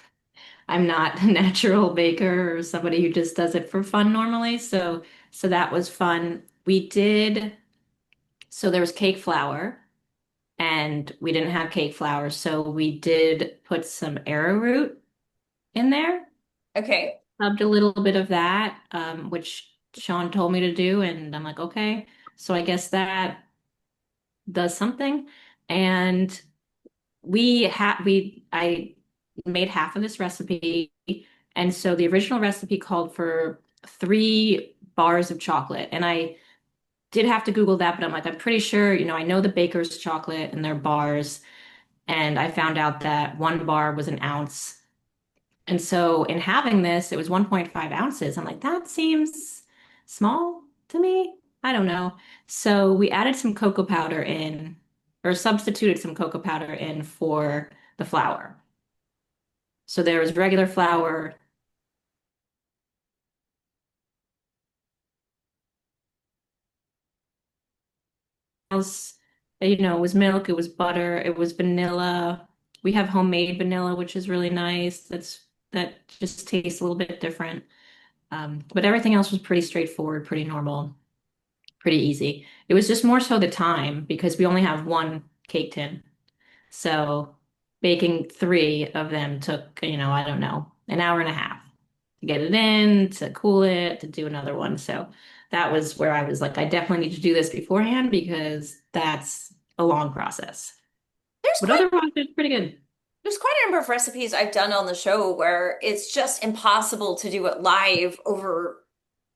I'm not a natural baker or somebody who just does it for fun normally. So that was fun. We did, so there was cake flour and we didn't have cake flour, so we did put some arrowroot in there. Okay. Subbed a little bit of that, which Sean told me to do, and I'm like, okay. So I guess that does something. And I made half of this recipe, and so the original recipe called for 3 bars of chocolate, and I did have to Google that, but I'm like, I'm pretty sure, I know the baker's chocolate and their bars, and I found out that 1 bar was an ounce. And so in having this, it was 1.5 ounces. I'm like, that seems small to me. I don't know. So we added some cocoa powder in, or substituted some cocoa powder in for the flour. So there was regular flour, else, it was milk, it was butter, it was vanilla. We have homemade vanilla, which is really nice. That just tastes a little bit different. But everything else was pretty straightforward, pretty normal, pretty easy. It was just more so the time because we only have one cake tin. So baking 3 of them took, I don't know, an hour and a half to get it in, to cool it, to do another one. So that was where I was like, I definitely need to do this beforehand because that's a long process. There's But quite otherwise, it's pretty good. there's quite a number of recipes I've done on the show where it's just impossible to do it live over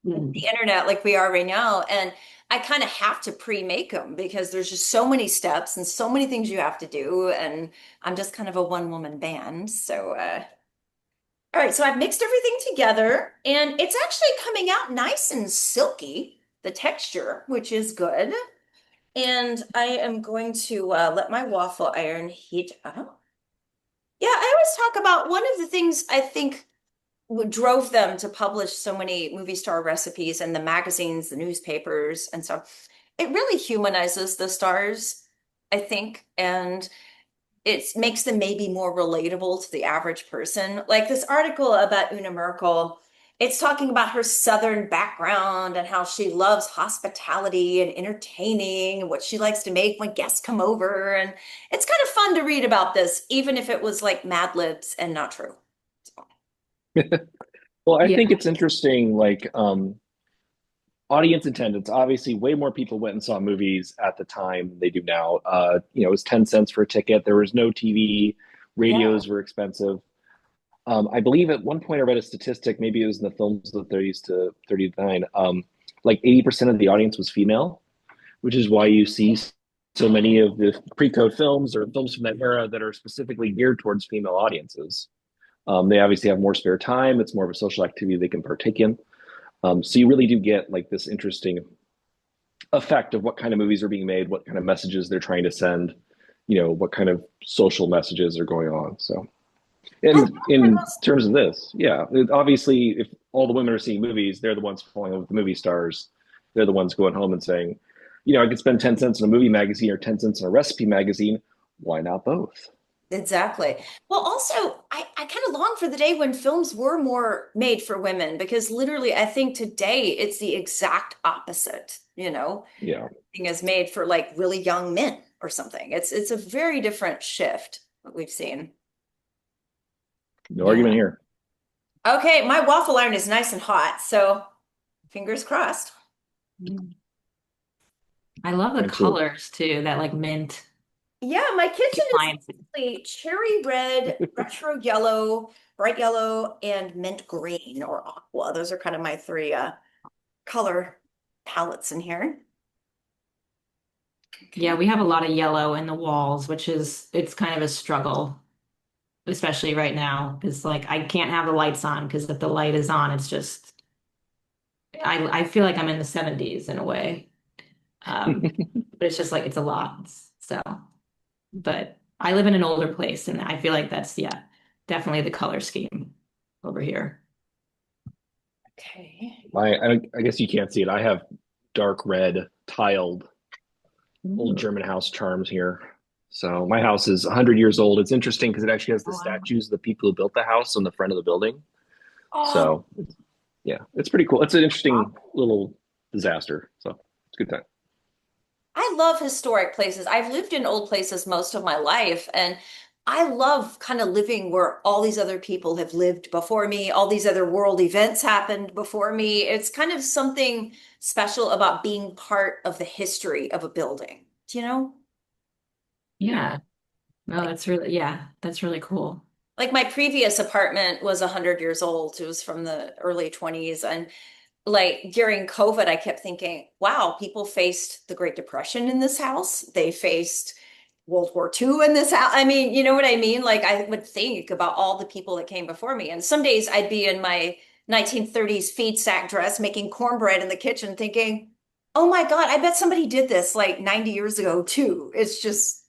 Mm. the internet like we are right now. And I kind of have to pre-make them because there's just so many steps and so many things you have to do. And I'm just kind of a one-woman band. So, all right, so I've mixed everything together and it's actually coming out nice and silky, the texture, which is good. And I am going to let my waffle iron heat up. Yeah, I always talk about one of the things I think what drove them to publish so many movie star recipes in the magazines, the newspapers, and so it really humanizes the stars, I think, and it makes them maybe more relatable to the average person. Like this article about Una Merkel, it's talking about her Southern background and how she loves hospitality and entertaining and what she likes to make when guests come over. And it's kind of fun to read about this, even if it was like Mad Libs and not true. So, Well, I Yeah. think it's interesting, like audience attendance. Obviously, way more people went and saw movies at the time than they do now. It was 10 cents for a ticket. There was no TV. yeah. Radios were expensive. I believe at one point I read a statistic, maybe it was in the films of the 30s to 39, like 80% of the audience was female, which is why you see so many of the pre-code films or films from that era that are specifically geared towards female audiences. They obviously have more spare time. It's more of a social activity they can partake in. So you really do get like this interesting effect of what kind of movies are being made, what kind of messages they're trying to send, what kind of social messages are going on. So, Well, and in terms of this, yeah, obviously, if all the women are seeing movies, they're the ones falling in with the movie stars. They're the ones going home and saying, I could spend 10 cents in a movie magazine or 10 cents in a recipe magazine. Why not both? exactly. Well, also, I kind of long for the day when films were more made for women because literally, I think today it's the exact opposite. Yeah. Everything is made for like really young men or something. It's a very different shift that we've seen. No argument Yeah. here. Okay, my waffle iron is nice and hot, so fingers crossed. Mm. I love the Mine too. colors too, that like mint Yeah, my kitchen is appliances. mostly cherry red, retro yellow, bright yellow, and mint green or aqua. Those are kind of my three color palettes in here. Yeah, Okay. we have a lot of yellow in the walls, which is it's kind of a struggle, especially right now, because like I can't have the lights on because if the light is on, it's just I feel like I'm in the 70s in a way. But it's just like it's a lot. So, but I live in an older place and I feel like that's yeah, definitely the color scheme over here. Okay. I guess you can't see it. I have dark red tiled old Ooh. German house charms here. So my house is 100 years old. It's interesting because it actually has the Oh, wow. statues of the people who built the house on the front of the building. Oh, So yeah, it's pretty cool. It's an interesting little disaster. So it's a good time. I love historic places. I've lived in old places most of my life, and I love kind of living where all these other people have lived before me, all these other world events happened before me. It's kind of something special about being part of the history of a building, do you know? Yeah. No, Like, that's really yeah, that's really cool. like my previous apartment was 100 years old. It was from the early 20s, and like during COVID, I kept thinking, wow, people faced the Great Depression in this house. They faced World War II in this house. I mean, you know what I mean? Like I would think about all the people that came before me. And some days I'd be in my 1930s feed sack dress making cornbread in the kitchen thinking, oh my God, I bet somebody did this like 90 years ago too. It's just,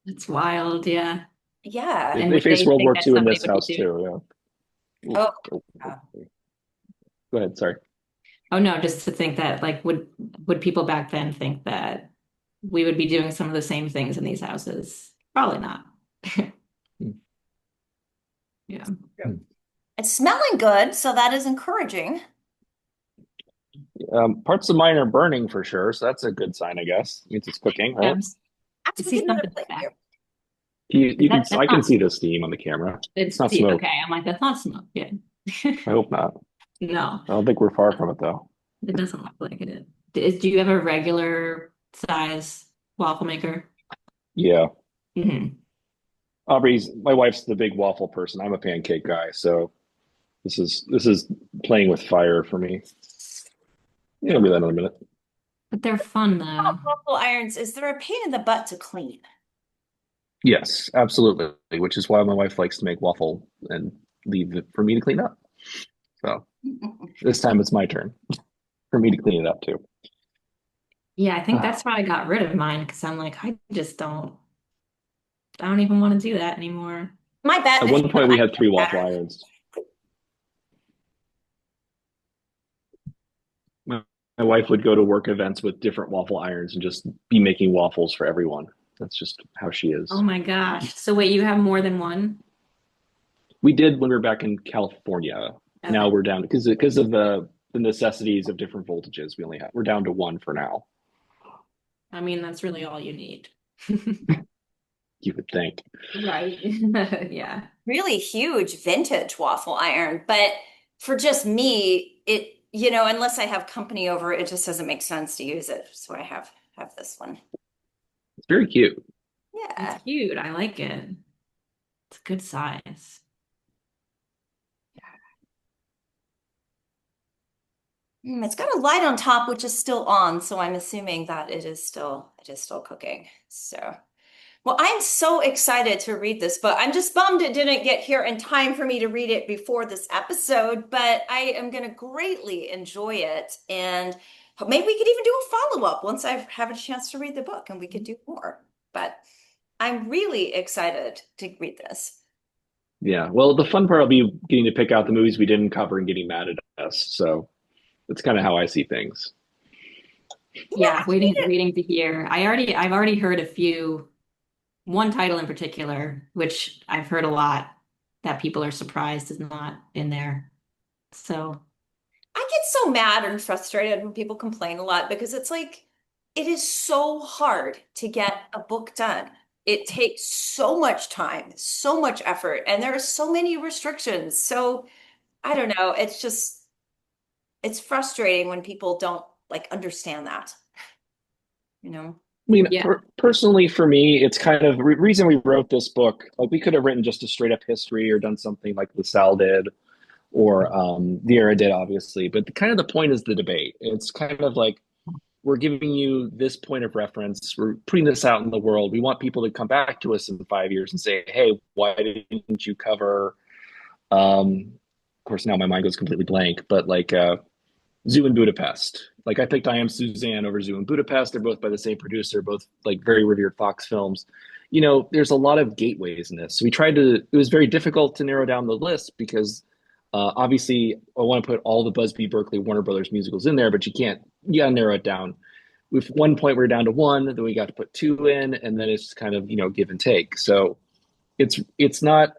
It's wild, yeah. yeah. And They would faced they World think War that II in somebody this would be house doing? too. Yeah. Oh, Go yeah. ahead. Sorry. Oh no, just to think that like would people back then think that we would be doing some of the same things in these houses? Probably not. Yeah. It's smelling good, so that is encouraging. Parts of mine are burning for sure, so that's a good sign, I guess. Means it's cooking, right? I Actually, see get another something plate back. here. Is You can that that's I can not see the steam on the camera. It's it's not see smoke. okay. I'm like, that's not smoke. Yeah. I hope not. No, I don't think we're far from it though. it doesn't look like it is. Do you have a regular size waffle maker? Yeah. Hmm. My wife's the big waffle person. I'm a pancake guy, so this is playing with fire for me. Yeah, I'll be that in a minute. But they're fun though. Waffle irons, is there a pain in the butt to clean? Yes, absolutely. Which is why my wife likes to make waffle and leave it for me to clean up. So this time it's my turn for me to clean it up too. Yeah, I think that's why I got rid of mine because I'm like, I don't even want to do that anymore. My bad. At one point we had three waffle irons. My wife would go to work events with different waffle irons and just be making waffles for everyone. That's just how she Oh is. my gosh. So wait, you have more than one? We did when we were back in California. Now Okay. we're down because of the necessities of different voltages. We're down to one for now. I mean, that's really all you need. You would think. Right. Yeah. Really huge vintage waffle iron, but for just me, unless I have company over, it just doesn't make sense to use it. So I have this one. It's very cute. It's Yeah. cute. I like it. It's a good size. It's got a light on top, which is still on, so I'm assuming that it is still cooking. So, well, I'm so excited to read this book. I'm just bummed it didn't get here in time for me to read it before this episode, but I am going to greatly enjoy it. And maybe we could even do a follow-up once I have a chance to read the book and we could do more. But I'm really excited to read this. Yeah. Well, the fun part will be getting to pick out the movies we didn't cover and getting mad at us. So that's kind of how I see things. Yeah, I read it. waiting to hear. I've already heard a few, one title in particular, which I've heard a lot that people are surprised is not in there. So, I get so mad and frustrated when people complain a lot because it's like it is so hard to get a book done. it takes so much time, so much effort, and there are so many restrictions. So I don't know. It's frustrating when people don't like understand that, you know? I mean, Yeah. personally, for me, it's kind of reason we wrote this book. Like, we could have written just a straight up history or done something like LaSalle did or Vieira did, obviously. But kind of the point is the debate. It's kind of like we're giving you this point of reference. We're putting this out in the world. We want people to come back to us in 5 years and say, "Hey, why didn't you cover?" Of course, now my mind goes completely blank. But like Zoo in Budapest. Like, I picked I Am Suzanne over Zoo in Budapest. They're both by the same producer, both like very revered Fox films. There's a lot of gateways in this. So we tried to, it was very difficult to narrow down the list because obviously I want to put all the Busby Berkeley Warner Brothers musicals in there, but you gotta narrow it down. With one point we are down to one, then we got to put two in, and then it's kind of, give and take. So it's not,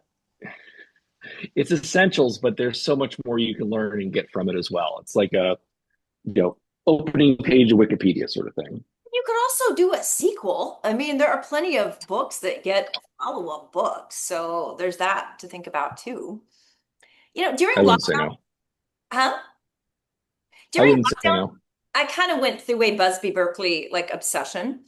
it's essentials, but there's so much more you can learn and get from it as well. It's like a, you know, opening page of Wikipedia sort of thing. You could also do a sequel. I mean, there are plenty of books that get follow-up books, so there's that to think about too. During I wouldn't say lockdown, no. huh? I During wouldn't say lockdown, no. I kind of went through a Busby Berkeley like obsession.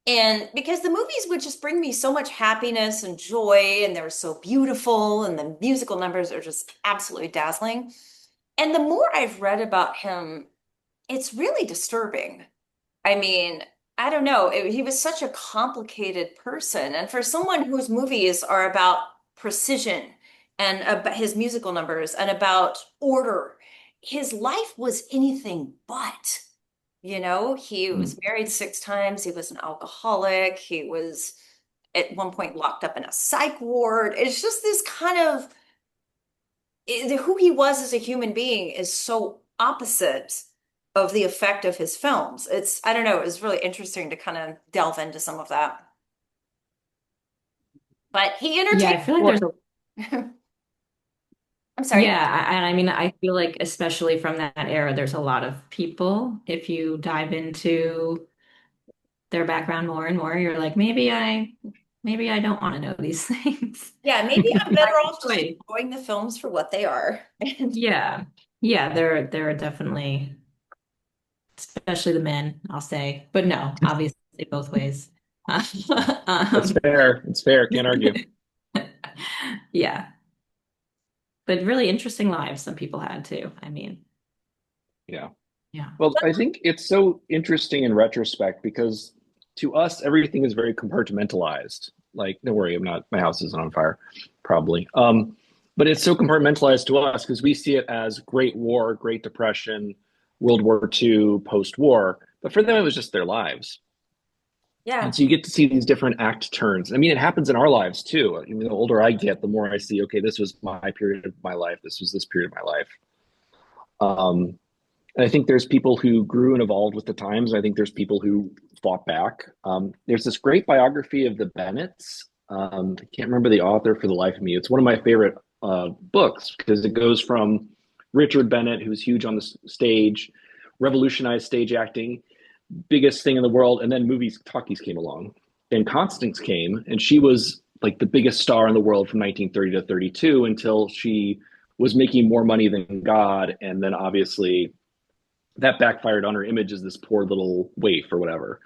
And because the movies would just bring me so much happiness and joy, and they were so beautiful, and the musical numbers are just absolutely dazzling. And the more I've read about him, it's really disturbing. I mean, I don't know. He was such a complicated person. And for someone whose movies are about precision and about his musical numbers and about order, his life was anything but. He Mm. was married 6 times. He was an alcoholic. He was at one point locked up in a psych ward. It's just this kind of who he was as a human being is so opposite of the effect of his films. I don't know, it was really interesting to kind of delve into some of that. But he Yeah, entertained I feel like the there's a world. I'm sorry. yeah, and I mean I feel like especially from that era, there's a lot of people. If you dive into their background more and more, you're like, maybe I don't want to know these things. Yeah, maybe Because I'm you better might off just enjoy. enjoying the films for what they are. Yeah. Yeah, there are definitely, especially the men, I'll say. But no, obviously both ways. That's Um, fair. It's fair. Can't argue. yeah. But really interesting lives some people had too. I mean, Yeah. yeah. Well, I think it's so interesting in retrospect because to us, everything is very compartmentalized. Like, don't worry, my house isn't on fire, probably. But it's so compartmentalized to us because we see it as Great War, Great Depression, World War II, post-war. But for them, it was just their lives. And Yeah. so you get to see these different act turns. I mean, it happens in our lives too. I mean, the older I get, the more I see, okay, this was my period of my life. This was this period of my life. Um, and I think there's people who grew and evolved with the times. I think there's people who fought back. There's this great biography of the Bennetts. I can't remember the author for the life of me. It's one of my favorite books because it goes from Richard Bennett, who's huge on the stage, revolutionized stage acting, biggest thing in the world, and then movies talkies came along, and Constance came, and she was like the biggest star in the world from 1930 to 32 until she was making more money than God, and then obviously that backfired on her image as this poor little waif or whatever.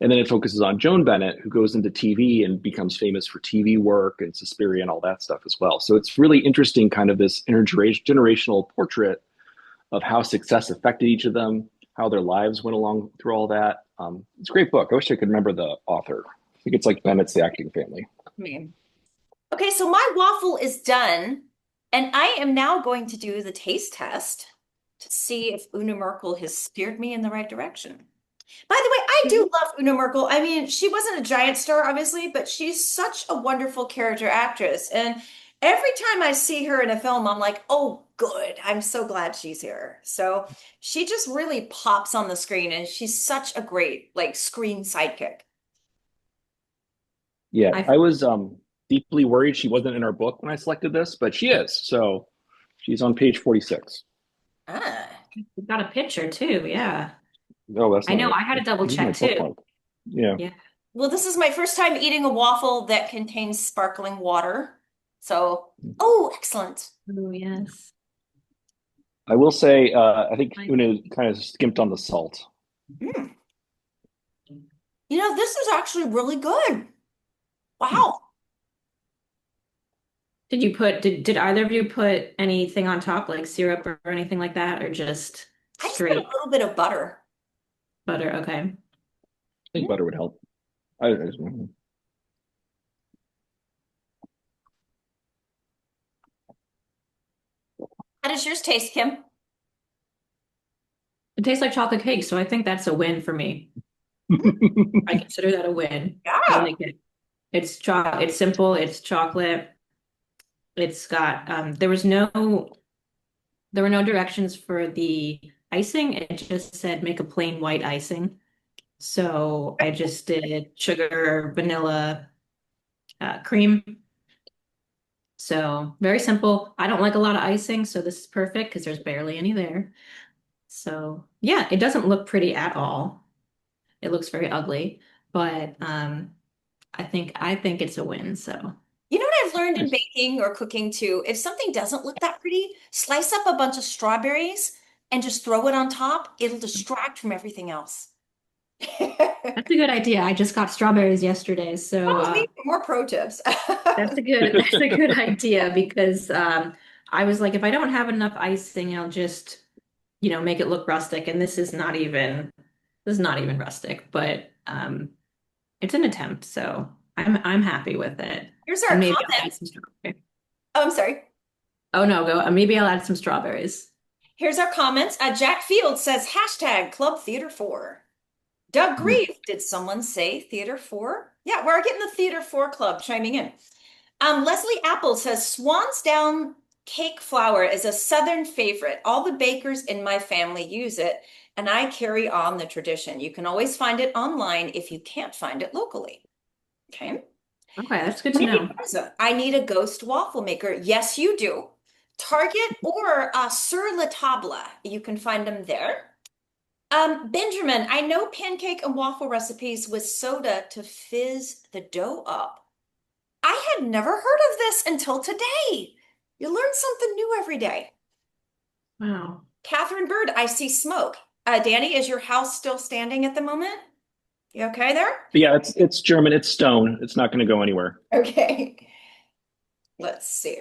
And then it focuses on Joan Bennett, who goes into TV and becomes famous for TV work and Suspiria and all that stuff as well. So it's really interesting, kind of this intergenerational portrait of how success affected each of them, how their lives went along through all that. It's a great book. I wish I could remember the author. I think it's like Bennett's The Acting Family. I mean, okay, so my waffle is done, and I am now going to do the taste test to see if Una Merkel has steered me in the right direction. By the way, I do love Una Merkel. I mean, she wasn't a giant star, obviously, but she's such a wonderful character actress. And every time I see her in a film, I'm like, oh, good. I'm so glad she's here. So she just really pops on the screen, and she's such a great, like, screen sidekick. Yeah, I I was deeply worried she wasn't in our book when I selected this, but she is. So she's on page 46. Ah. got a picture too. Yeah. No, that's I not know. it. I had to double Where's my check too. bookmark? Yeah. Yeah. Well, this is my first time eating a waffle that contains sparkling water. So, oh, excellent. Oh, yes. I will say, I think Like, Una kind of skimped on the salt. Mm. This is actually really good. Hmm. Wow. did either of you put anything on top, like syrup or anything like that, or just I just put a straight little bit of butter. butter? Okay. I think butter would help. I just, How does yours taste, Kim? It tastes like chocolate cake, so I think that's a win for me. I consider that a win. I Yeah. like it. It's simple, it's chocolate. It's got there were no directions for the icing. It just said make a plain white icing. So I just did sugar, vanilla, cream. So very simple. I don't like a lot of icing, so this is perfect because there's barely any there. So yeah, it doesn't look pretty at all. It looks very ugly, but I think it's a win. So You know what I've learned in nice. baking or cooking too? If something doesn't look that pretty, slice up a bunch of strawberries and just throw it on top. It'll distract from everything else. that's a good idea. I just got strawberries yesterday, so Oh, see, more pro tips. that's a good idea because I was like, if I don't have enough icing, I'll just make it look rustic. And this is not even rustic, but it's an attempt, so I'm happy with it. Here's And our maybe I'll add comments. some strawberries. Oh, I'm sorry. Oh no, go. Maybe I'll add some strawberries. Here's our comments. Jack Field says hashtag Club Theater 4. Doug Grieve, did someone say Theater 4? Yeah, we're getting the Theater 4 club chiming in. Leslie Apple says Swan's Down cake flour is a Southern favorite. All the bakers in my family use it, and I carry on the tradition. You can always find it online if you can't find it locally. Okay. Okay, that's good to Maybe know. I need a ghost waffle maker. Yes, you do. Target or Sur La Table. You can find them there. Benjamin, I know pancake and waffle recipes with soda to fizz the dough up. I had never heard of this until today. You learn something new every day. Wow. Catherine Bird, I see smoke. Danny, is your house still standing at the moment? You okay there? But yeah, it's German. It's stone. It's not going to go anywhere. Okay. Let's see.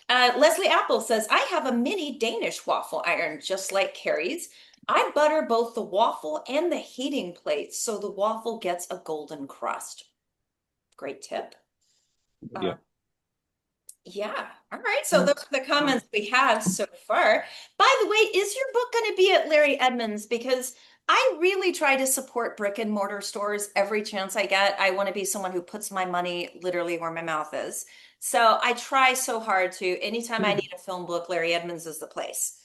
Leslie Apple says, I have a mini Danish waffle iron, just like Carrie's. I butter both the waffle and the heating plate so the waffle gets a golden crust. Great tip. Uh, Yeah. Yeah. All right. So Mm. those are the comments we have so far. By the way, is your book going to be at Larry Edmunds? Because I really try to support brick and mortar stores every chance I get. I want to be someone who puts my money literally where my mouth is. So I try so hard to, anytime I need a film book, Larry Edmunds is the place.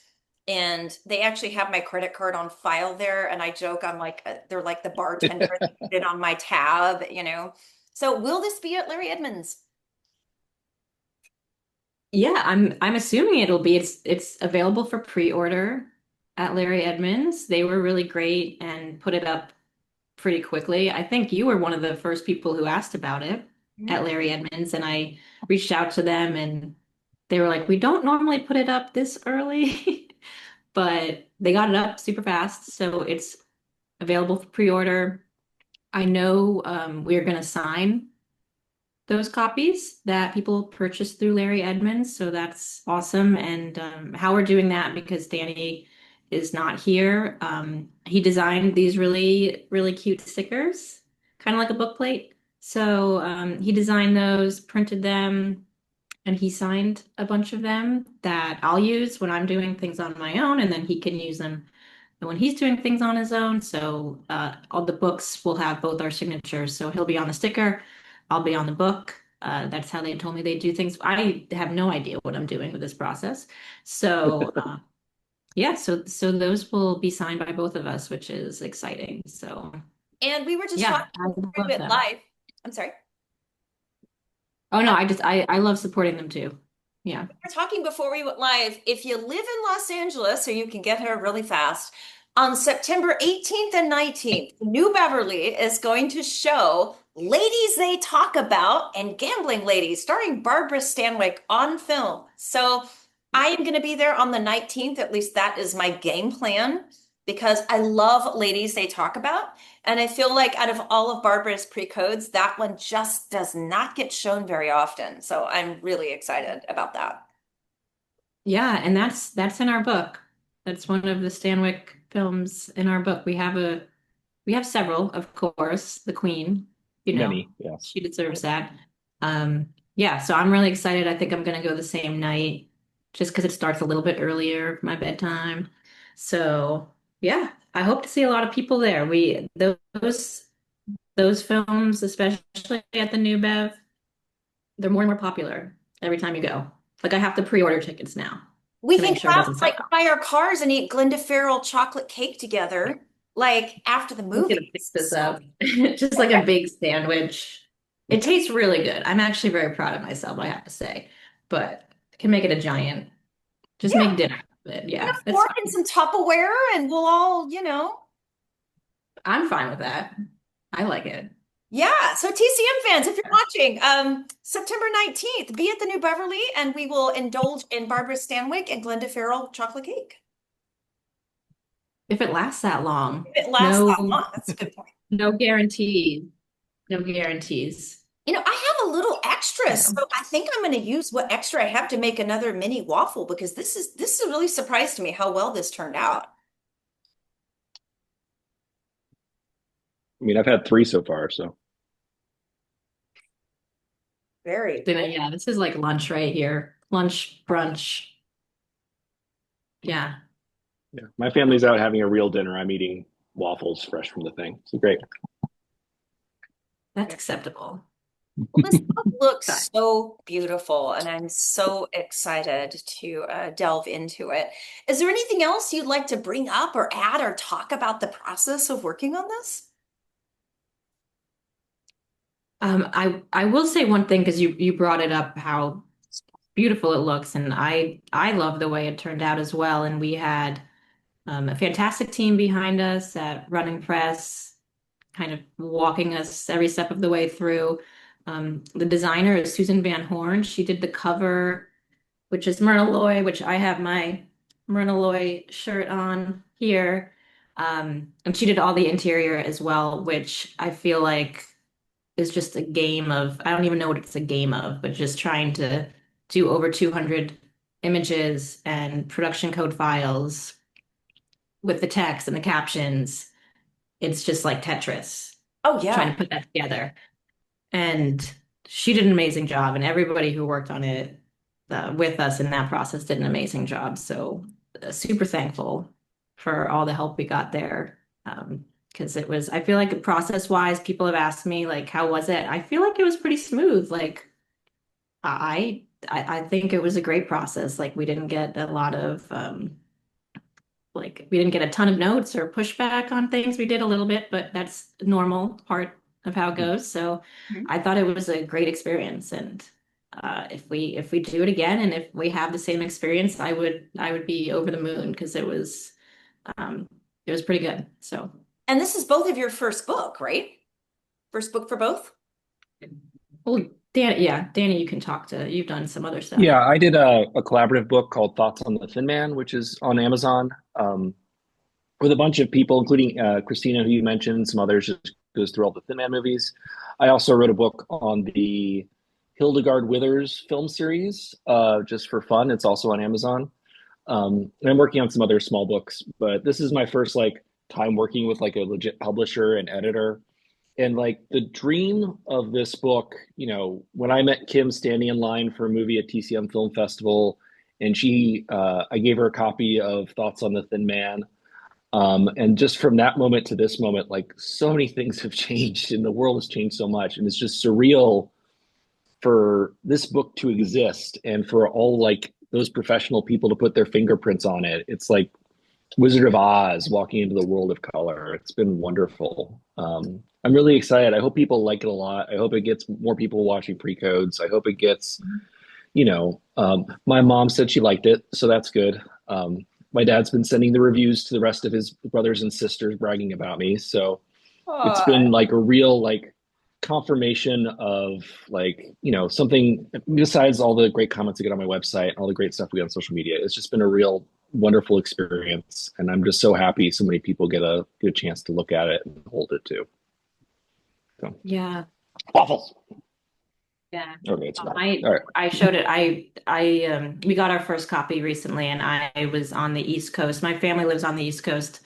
And they actually have my credit card on file there. And I joke, I'm like, they're like the bartender that put it on my tab. So will this be at Larry Edmunds? Yeah, I'm assuming it's available for pre-order at Larry Edmunds. They were really great and put it up pretty quickly. I think you were one of the first people who asked about it at Larry Edmunds, and I reached out to them and they were like, "We don't normally put it up this early," but they got it up super fast, so it's available for pre-order. I know we're going to sign those copies that people purchase through Larry Edmunds. So that's awesome. And how we're doing that because Danny is not here. He designed these really, really cute stickers, kind of like a book plate. So he designed those, printed them, and he signed a bunch of them that I'll use when I'm doing things on my own, and then he can use them when he's doing things on his own. So all the books will have both our signatures. So he'll be on the sticker, I'll be on the book. That's how they told me they do things. I have no idea what I'm doing with this process. So yeah, so those will be signed by both of us, which is exciting. So And we were just yeah, talking I before we love went them. live. I'm sorry. Oh Uh, no, I love supporting them too. Yeah. we were talking before we went live. If you live in Los Angeles, so you can get here really fast, On September 18th and 19th, New Beverly is going to show Ladies They Talk About and Gambling Ladies, starring Barbara Stanwyck on film. So I am going to be there on the 19th. At least that is my game plan because I love Ladies They Talk About. And I feel like out of all of Barbara's pre-codes, that one just does not get shown very often. So I'm really excited about that. Yeah, and that's in our book. That's one of the Stanwyck films in our book. We have several, of course. The Queen, Many, yes. she deserves that. Yeah, so I'm really excited. I think I'm gonna go the same night just because it starts a little bit earlier, my bedtime. So yeah, I hope to see a lot of people there. We those films, especially at the New Bev, they're more and more popular every time you go. Like I have to pre-order tickets now We to can make sure it have doesn't sell like out. buy our cars and eat Glenda Farrell chocolate cake together, like after the I'm gonna pick movies. this So up. Just like a big sandwich. It tastes really good. I'm actually very proud of myself, I have to say. But I can make it a giant. Just yeah, make dinner of it. and a Yeah, that's fork and fine. some Tupperware, and we'll all. I'm fine with that. I like it. Yeah. So TCM fans, if you're watching, September 19th, be at the New Beverly, and we will indulge in Barbara Stanwyck and Glenda Farrell chocolate cake. If it lasts that long, If it lasts that no, long, that's a good point. no guarantees. No guarantees. I have a little extra, Yeah. so I think I'm going to use what extra I have to make another mini waffle because this is a really surprise to me how well this turned out. I mean, I've had three so far, so Very. Then, yeah, this is like lunch right here. Lunch, brunch. Yeah, yeah. My family's out having a real dinner. I'm eating waffles fresh from the thing. So great. that's acceptable. Well, this book Okay. looks so beautiful, and I'm so excited to delve into it. Is there anything else you'd like to bring up or add or talk about the process of working on this? I will say one thing because you brought it up how beautiful it looks, and I love the way it turned out as well. And we had a fantastic team behind us at Running Press, kind of walking us every step of the way through. The designer is Susan Van Horn. She did the cover, which is Myrna Loy, which I have my Myrna Loy shirt on here. And she did all the interior as well, which I feel like is just a game of, I don't even know what it's a game of, but just trying to do over 200 images and production code files with the text and the captions. It's just like Tetris, Oh, trying yeah. to put that together. And she did an amazing job, and everybody who worked on it with us in that process did an amazing job. So super thankful for all the help we got there. Because it was, I feel like process wise, people have asked me like, how was it? I feel like it was pretty smooth. Like I think it was a great process. Like we didn't get a lot of like we didn't get a ton of notes or pushback on things. We did a little bit, but that's a normal part of how it goes. So Mhm. I thought it was a great experience. And if we do it again and if we have the same experience, I would be over the moon because um, it was pretty good. So And this is both of your first book, right? First book for both? well, Dan, yeah, Danny, you can talk to. You've done some other stuff. Yeah, I did a collaborative book called Thoughts on the Thin Man, which is on Amazon, with a bunch of people, including Christina, who you mentioned, some others, just goes through all the Thin Man movies. I also wrote a book on the Hildegard Withers film series, just for fun. It's also on Amazon. And I'm working on some other small books, but this is my first like time working with like a legit publisher and editor. And like the dream of this book, when I met Kim standing in line for a movie at TCM Film Festival, and I gave her a copy of Thoughts on the Thin Man. And just from that moment to this moment, like so many things have changed and the world has changed so much. And it's just surreal for this book to exist and for all like those professional people to put their fingerprints on it. It's like Wizard of Oz walking into the world of color. It's been wonderful. I'm really excited. I hope people like it a lot. I hope it gets more people watching pre-codes. I hope it gets, my mom said she liked it, so that's good. my dad's been sending the reviews to the rest of his brothers and sisters, bragging about me. So it's been like a real like confirmation of like, something besides all the great comments I get on my website, all the great stuff we get on social media. It's just been a real wonderful experience. And I'm just so happy so many people get a chance to look at it and hold it too. So Yeah. Waffles. Yeah. Okay, it's fine. I All right. I showed it. We got our first copy recently, and I was on the East Coast. My family lives on the East Coast,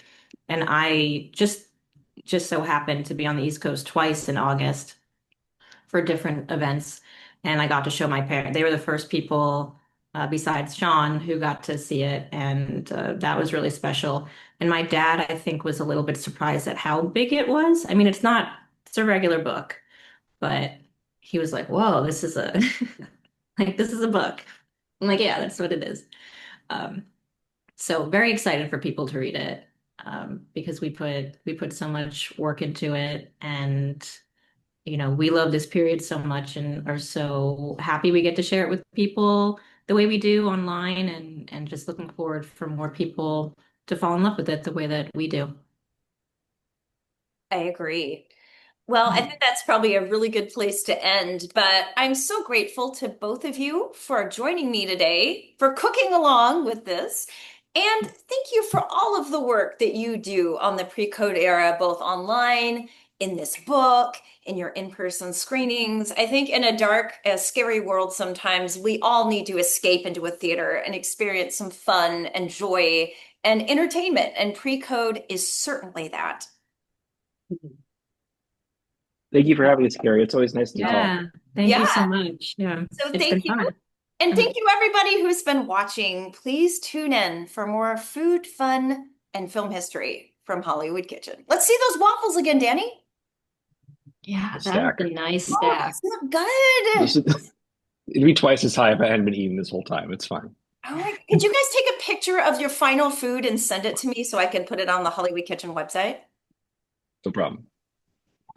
and I just so happened to be on the East Coast twice in August for different events, and I got to show my parents. They were the first people, besides Sean, who got to see it, and that was really special. And my dad, I think, was a little bit surprised at how big it was. I mean, it's a regular book, but he was like, "Whoa, this is a like this is a book." I'm like, "Yeah, that's what it is." Um, so very excited for people to read it, because we put so much work into it, and we love this period so much and are so happy we get to share it with people the way we do online, and just looking forward for more people to fall in love with it the way that we do. I agree. Well, I think that's probably a really good place to end, but I'm so grateful to both of you for joining me today, for cooking along with this, and thank you for all of the work that you do on the pre-code era, both online, in this book, in your in-person screenings. I think in a dark, scary world, sometimes we all need to escape into a theater and experience some fun and joy and entertainment, and pre-code is certainly that. Thank you for having us, Carrie. It's always nice to talk. Yeah, thank you so Yeah. much. Yeah, So it's thank been you. fun. And thank you, everybody who's been watching. Please tune in for more food, fun, and film history from Hollywood Kitchen. Let's see those waffles again, Danny. Yeah, that is Stack. a nice Oh, stack. those look good. This is, it'd be twice as high if I hadn't been eating this whole time. It's fine. Oh my, could you guys take a picture of your final food and send it to me so I can put it on the Hollywood Kitchen website? No problem.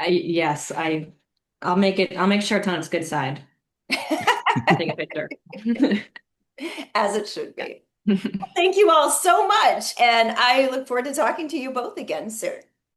Yes, I'll make sure it's on its good side. Take a picture. As it should be. Thank you all so much. And I look forward to talking to you both again soon.